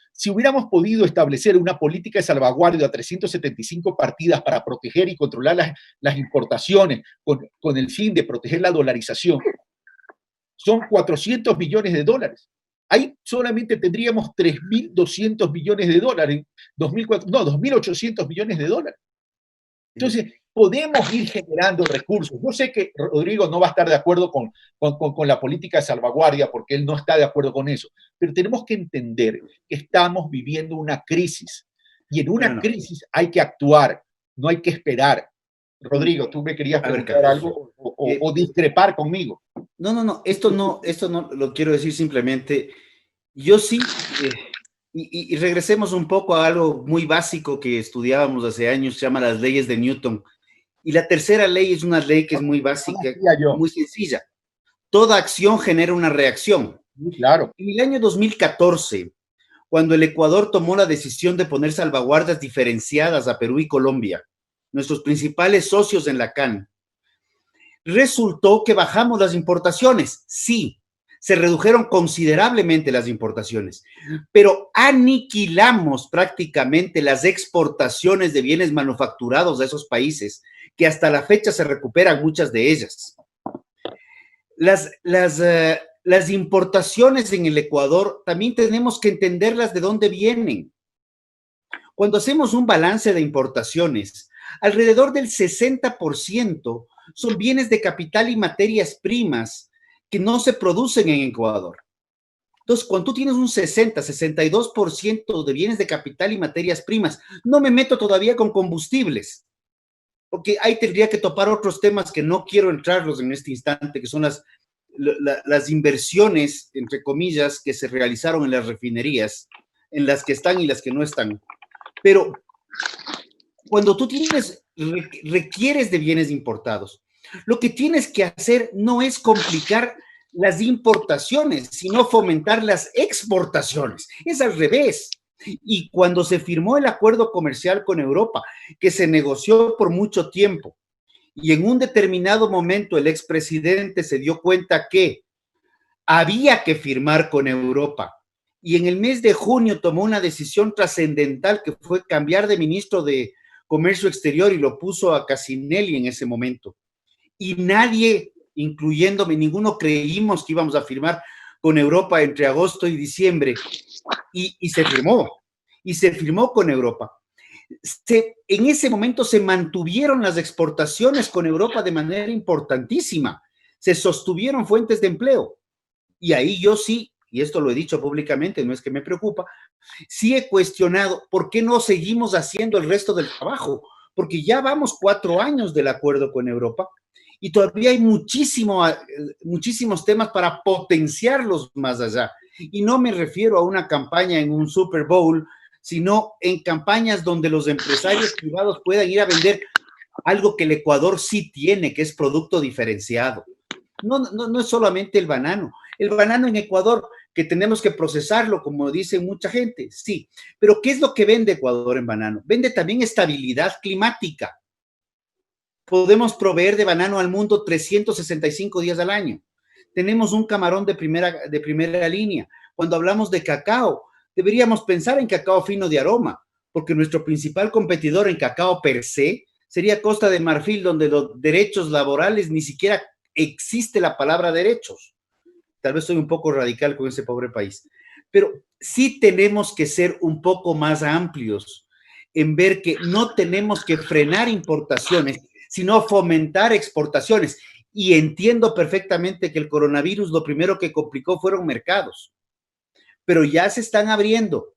podido establecer una política de salvaguardia a 375 partidas para proteger y controlar las importaciones con el fin de proteger la dolarización, son 400 millones de dólares. Ahí solamente tendríamos 3.200 millones de dólares, 2.800 millones de dólares. Entonces, podemos ir generando recursos. Yo sé que Rodrigo no va a estar de acuerdo con la política de salvaguardia porque él no está de acuerdo con eso, pero tenemos que entender que estamos viviendo una crisis y en una crisis hay que actuar, no hay que esperar. Rodrigo, tú me querías preguntar algo o discrepar conmigo. No, esto no lo quiero decir simplemente. Yo sí, y regresemos un poco a algo muy básico que estudiábamos hace años, se llama las leyes de Newton. Y la tercera ley es una ley que es muy básica, muy sencilla. Toda acción genera una reacción. Claro. En el año 2014, cuando el Ecuador tomó la decisión de poner salvaguardas diferenciadas a Perú y Colombia, nuestros principales socios en la CAN, resultó que bajamos las importaciones. Sí, se redujeron considerablemente las importaciones, pero aniquilamos prácticamente las exportaciones de bienes manufacturados de esos países, que hasta la fecha se recuperan muchas de ellas. Las importaciones en el Ecuador también tenemos que entenderlas de dónde vienen. Cuando hacemos un balance de importaciones, alrededor del 60% son bienes de capital y materias primas que no se producen en Ecuador. Entonces, cuando tú tienes un 62% de bienes de capital y materias primas, no me meto todavía con combustibles, porque ahí tendría que topar otros temas que no quiero entrarlos en este instante, que son las inversiones, entre comillas, que se realizaron en las refinerías, en las que están y las que no están. Pero cuando tú requieres de bienes importados, lo que tienes que hacer no es complicar las importaciones, sino fomentar las exportaciones. Es al revés. Y cuando se firmó el acuerdo comercial con Europa, que se negoció por mucho tiempo, y en un determinado momento el expresidente se dio cuenta que había que firmar con Europa, y en el mes de junio tomó una decisión trascendental que fue cambiar de ministro de Comercio Exterior y lo puso a Cassinelli en ese momento. Y nadie, incluyéndome, ninguno creímos que íbamos a firmar con Europa entre agosto y diciembre. Y se firmó con Europa. En ese momento se mantuvieron las exportaciones con Europa de manera importantísima. Se sostuvieron fuentes de empleo. Y ahí yo sí, y esto lo he dicho públicamente, no es que me preocupa, sí he cuestionado por qué no seguimos haciendo el resto del trabajo, porque ya vamos 4 años del acuerdo con Europa y todavía hay muchísimos temas para potenciarlos más allá. Y no me refiero a una campaña en un Super Bowl, sino en campañas donde los empresarios privados puedan ir a vender algo que el Ecuador sí tiene, que es producto diferenciado. No es solamente el banano. El banano en Ecuador, que tenemos que procesarlo, como dice mucha gente, sí. Pero ¿qué es lo que vende Ecuador en banano? Vende también estabilidad climática. Podemos proveer de banano al mundo 365 días al año. Tenemos un camarón de primera línea. Cuando hablamos de cacao, deberíamos pensar en cacao fino de aroma, porque nuestro principal competidor en cacao per se sería Costa de Marfil, donde los derechos laborales ni siquiera existe la palabra derechos. Tal vez soy un poco radical con ese pobre país, pero sí tenemos que ser un poco más amplios en ver que no tenemos que frenar importaciones, sino fomentar exportaciones. Y entiendo perfectamente que el coronavirus lo primero que complicó fueron mercados, pero ya se están abriendo.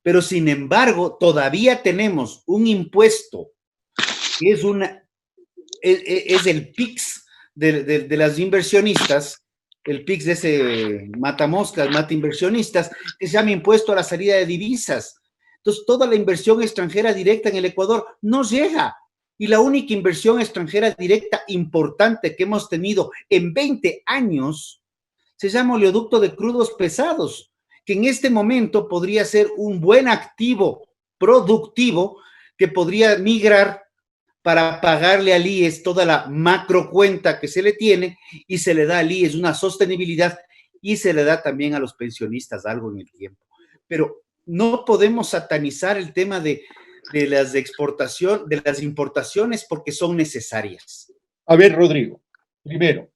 Pero sin embargo, todavía tenemos un impuesto que es el PIX de las inversionistas, el PIX de ese matamoscas, mata inversionistas, que se llama impuesto a la salida de divisas. Entonces, toda la inversión extranjera directa en el Ecuador no llega. Y la única inversión extranjera directa importante que hemos tenido en 20 años se llama oleoducto de crudos pesados, que en este momento podría ser un buen activo productivo que podría migrar para pagarle al IES toda la macro cuenta que se le tiene y se le da al IES una sostenibilidad y se le da también a los pensionistas algo en el tiempo. Pero no podemos satanizar el tema de las de las importaciones porque son necesarias. A ver, Rodrigo, primero,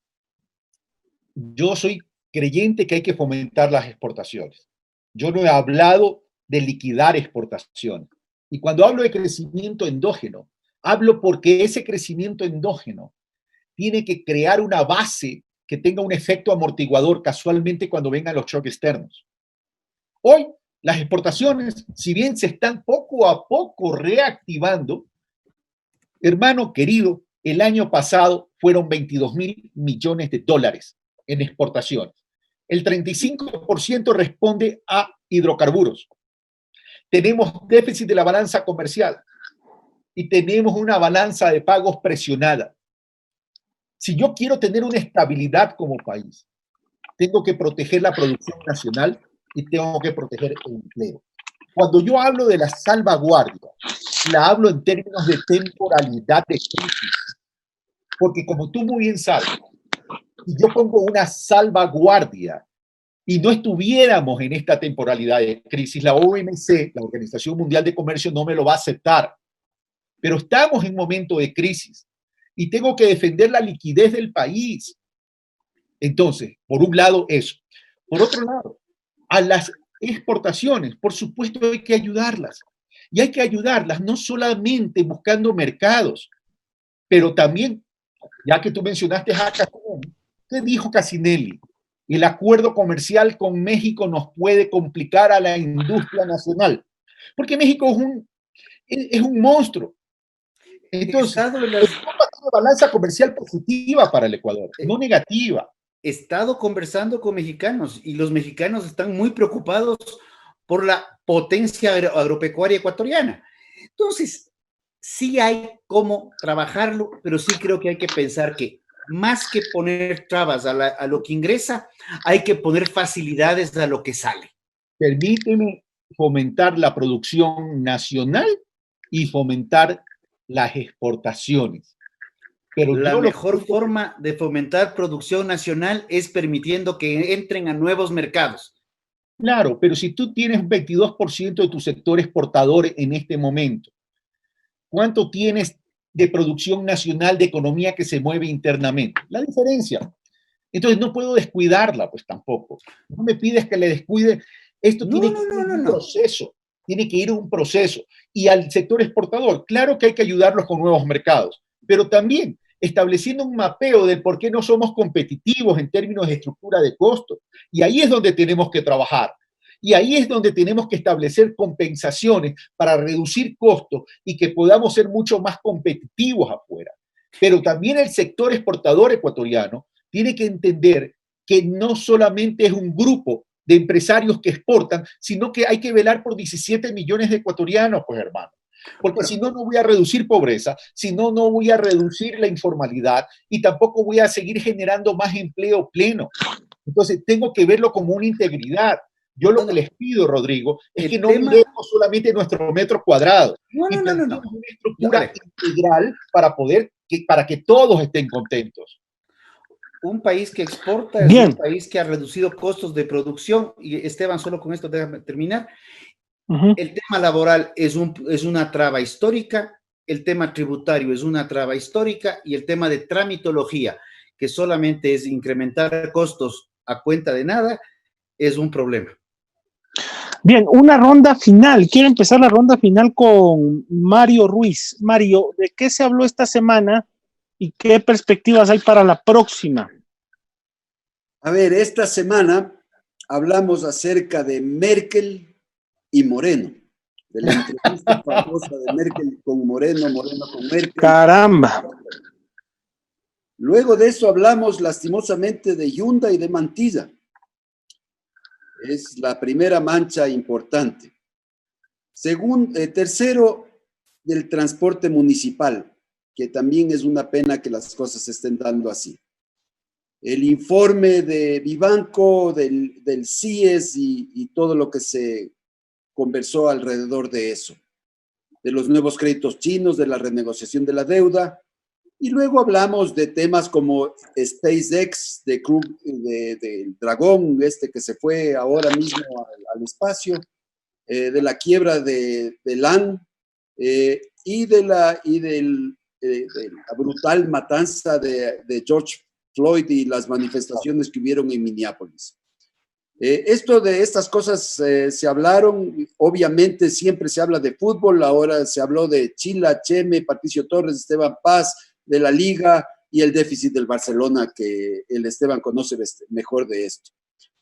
yo soy creyente que hay que fomentar las exportaciones. Yo no he hablado de liquidar exportaciones. Y cuando hablo de crecimiento endógeno, hablo porque ese crecimiento endógeno tiene que crear una base que tenga un efecto amortiguador casualmente cuando vengan los choques externos. Hoy, las exportaciones, si bien se están poco a poco reactivando, hermano querido, el año pasado fueron 22.000 millones de dólares en exportaciones. El 35% responde a hidrocarburos. Tenemos déficit de la balanza comercial y tenemos una balanza de pagos presionada. Si yo quiero tener una estabilidad como país, tengo que proteger la producción nacional y tengo que proteger el empleo. Cuando yo hablo de la salvaguardia, la hablo en términos de temporalidad de crisis. Porque como tú muy bien sabes, si yo pongo una salvaguardia y no estuviéramos en esta temporalidad de crisis, la OMC, la Organización Mundial de Comercio, no me lo va a aceptar. Pero estamos en un momento de crisis y tengo que defender la liquidez del país. Entonces, por un lado, eso. Por otro lado, a las exportaciones, por supuesto, hay que ayudarlas. Y hay que ayudarlas no solamente buscando mercados, pero también, ya que tú mencionaste a Casinelli, ¿qué dijo Casinelli? El acuerdo comercial con México nos puede complicar a la industria nacional, porque México es un monstruo. Entonces, es una balanza comercial positiva para el Ecuador, no negativa. He estado conversando con mexicanos y los mexicanos están muy preocupados por la potencia agropecuaria ecuatoriana. Entonces, sí hay cómo trabajarlo, pero sí creo que hay que pensar que más que poner trabas a lo que ingresa, hay que poner facilidades a lo que sale. Permíteme fomentar la producción nacional y fomentar las exportaciones. Pero la mejor forma de fomentar producción nacional es permitiendo que entren a nuevos mercados. Claro, pero si tú tienes un 22% de tu sector exportador en este momento, ¿cuánto tienes de producción nacional de economía que se mueve internamente? La diferencia. Entonces no puedo descuidarla, pues tampoco. No me pides que le descuide. Esto tiene que ir un proceso. Tiene que ir un proceso. Y al sector exportador, claro que hay que ayudarlos con nuevos mercados, pero también estableciendo un mapeo del por qué no somos competitivos en términos de estructura de costos. Y ahí es donde tenemos que trabajar. Y ahí es donde tenemos que establecer compensaciones para reducir costos y que podamos ser mucho más competitivos afuera. Pero también el sector exportador ecuatoriano tiene que entender que no solamente es un grupo de empresarios que exportan, sino que hay que velar por 17 millones de ecuatorianos, pues hermano. Porque si no, no voy a reducir pobreza, si no, no voy a reducir la informalidad y tampoco voy a seguir generando más empleo pleno. Entonces, tengo que verlo como una integridad. Yo lo que les pido, Rodrigo, es que no miremos solamente nuestro metro cuadrado y planteemos una estructura integral para que todos estén contentos. Un país que exporta es un país que ha reducido costos de producción. Y Esteban, solo con esto déjame terminar. El tema laboral es una traba histórica, el tema tributario es una traba histórica y el tema de tramitología, que solamente es incrementar costos a cuenta de nada, es un problema. Bien, una ronda final. Quiero empezar la ronda final con Mario Ruiz. Mario, ¿de qué se habló esta semana y qué perspectivas hay para la próxima? A ver, esta semana hablamos acerca de Merkel y Moreno, de la entrevista famosa de Merkel con Moreno, Moreno con Merkel. ¡Caramba! Luego de eso hablamos lastimosamente de Hyundai y de Mantilla. Es la primera mancha importante. Tercero, del transporte municipal, que también es una pena que las cosas se estén dando así. El informe de Vivanco, del CIES y todo lo que se conversó alrededor de eso, de los nuevos créditos chinos, de la renegociación de la deuda, y luego hablamos de temas como SpaceX, del Dragón, que se fue ahora mismo al espacio, de la quiebra de LAN y de la brutal matanza de George Floyd y las manifestaciones que hubieron en Minneapolis. Estas cosas se hablaron, obviamente siempre se habla de fútbol, ahora se habló de Chila, Cheme, Patricio Torres, Esteban Paz, de la Liga y el déficit del Barcelona, que el Esteban conoce mejor de esto.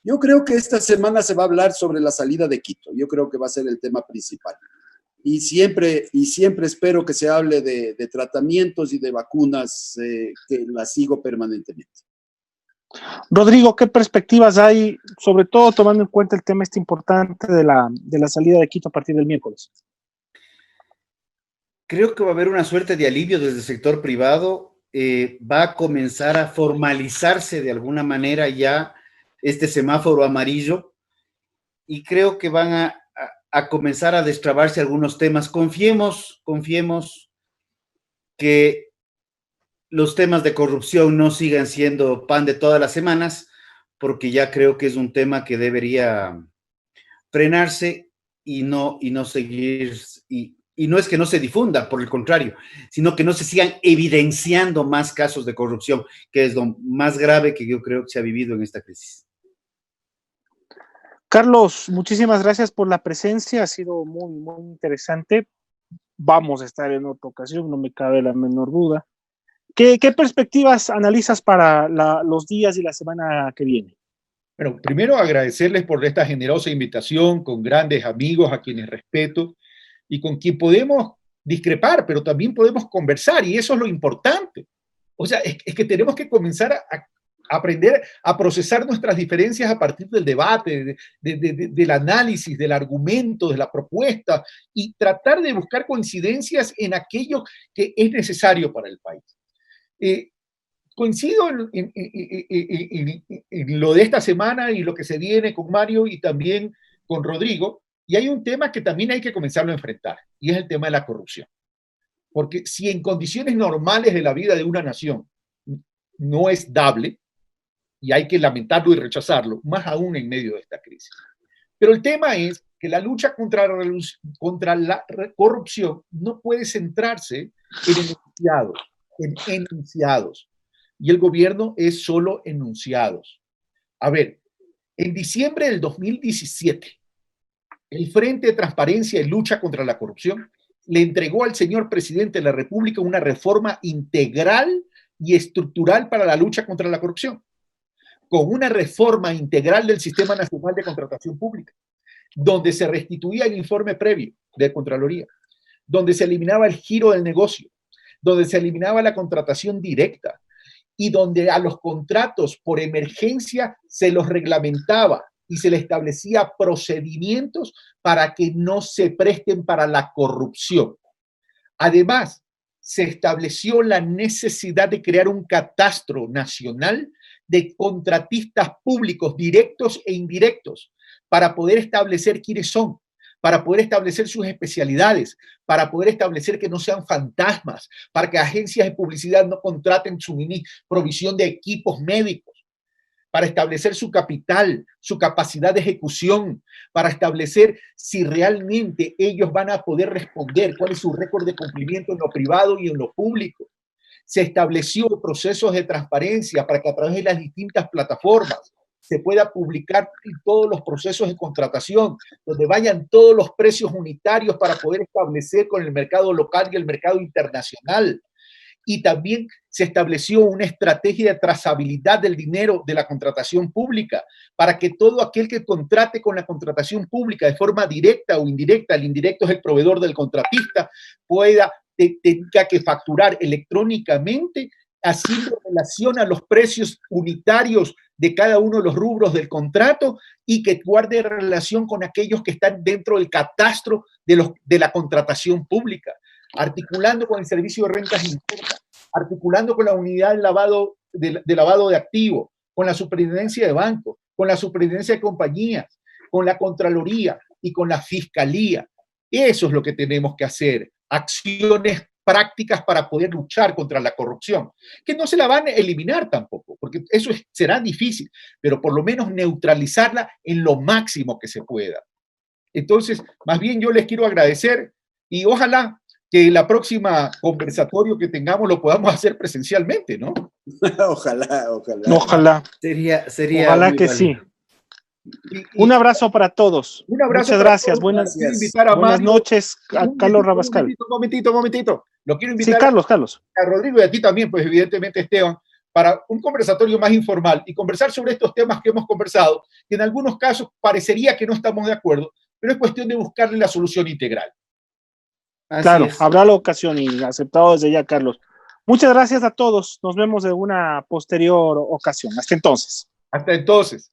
Yo creo que esta semana se va a hablar sobre la salida de Quito, yo creo que va a ser el tema principal. Y siempre espero que se hable de tratamientos y de vacunas, que las sigo permanentemente. Rodrigo, ¿qué perspectivas hay, sobre todo tomando en cuenta el tema importante de la salida de Quito a partir del miércoles? Creo que va a haber una suerte de alivio desde el sector privado, va a comenzar a formalizarse de alguna manera ya este semáforo amarillo y creo que van a comenzar a destrabarse algunos temas. Confiemos que los temas de corrupción no sigan siendo pan de todas las semanas, porque ya creo que es un tema que debería frenarse y no seguir, y no es que no se difunda, por el contrario, sino que no se sigan evidenciando más casos de corrupción, que es lo más grave que yo creo que se ha vivido en esta crisis. Carlos, muchísimas gracias por la presencia, ha sido muy, muy interesante. Vamos a estar en otra ocasión, no me cabe la menor duda. ¿Qué perspectivas analizas para los días y la semana que viene? Bueno, primero agradecerles por esta generosa invitación con grandes amigos a quienes respeto y con quien podemos discrepar, pero también podemos conversar, y eso es lo importante. O sea, es que tenemos que comenzar a aprender a procesar nuestras diferencias a partir del debate, del análisis, del argumento, de la propuesta, y tratar de buscar coincidencias en aquello que es necesario para el país. Coincido en lo de esta semana y lo que se viene con Mario y también con Rodrigo, y hay un tema que también hay que comenzarlo a enfrentar, y es el tema de la corrupción. Porque si en condiciones normales de la vida de una nación no es dable, y hay que lamentarlo y rechazarlo, más aún en medio de esta crisis. Pero el tema es que la lucha contra la corrupción no puede centrarse en enunciados, y el gobierno es solo enunciados. A ver, en diciembre del 2017, el Frente de Transparencia y Lucha contra la Corrupción le entregó al señor presidente de la República una reforma integral y estructural para la lucha contra la corrupción, con una reforma integral del Sistema Nacional de Contratación Pública, donde se restituía el informe previo de Contraloría, donde se eliminaba el giro del negocio, donde se eliminaba la contratación directa y donde a los contratos por emergencia se los reglamentaba y se le establecía procedimientos para que no se presten para la corrupción. Además, se estableció la necesidad de crear un catastro nacional de contratistas públicos directos e indirectos para poder establecer quiénes son, para poder establecer sus especialidades, para poder establecer que no sean fantasmas, para que agencias de publicidad no contraten su provisión de equipos médicos, para establecer su capital, su capacidad de ejecución, para establecer si realmente ellos van a poder responder, cuál es su récord de cumplimiento en lo privado y en lo público. Se estableció procesos de transparencia para que a través de las distintas plataformas se pueda publicar todos los procesos de contratación, donde vayan todos los precios unitarios para poder establecer con el mercado local y el mercado internacional. Y también se estableció una estrategia de trazabilidad del dinero de la contratación pública para que todo aquel que contrate con la contratación pública de forma directa o indirecta, el indirecto es el proveedor del contratista, tenga que facturar electrónicamente, haciendo relación a los precios unitarios de cada uno de los rubros del contrato y que guarde relación con aquellos que están dentro del catastro de la contratación pública, articulando con el Servicio de Rentas Internas, articulando con la unidad de lavado de activos, con la Superintendencia de Bancos, con la Superintendencia de Compañías, con la Contraloría y con la Fiscalía. Eso es lo que tenemos que hacer, acciones prácticas para poder luchar contra la corrupción, que no se la van a eliminar tampoco, porque eso será difícil, pero por lo menos neutralizarla en lo máximo que se pueda. Entonces, más bien yo les quiero agradecer y ojalá que la próxima conversatorio que tengamos lo podamos hacer presencialmente, ¿no? Ojalá. Ojalá. Sería Ojalá muy que válido. sí. Un abrazo para todos. Un abrazo. Muchas gracias. Buenas Buenas noches a Carlos Rabascal. Un momentito. Lo quiero invitar Carlos. a Rodrigo y a ti también, pues evidentemente Esteban, para un conversatorio más informal y conversar sobre estos temas que hemos conversado, que en algunos casos parecería que no estamos de acuerdo, pero es cuestión de buscarle la solución integral. Claro, habrá la ocasión y aceptado desde ya, Carlos. Muchas gracias a todos. Nos vemos en una posterior ocasión. Hasta entonces. Hasta entonces.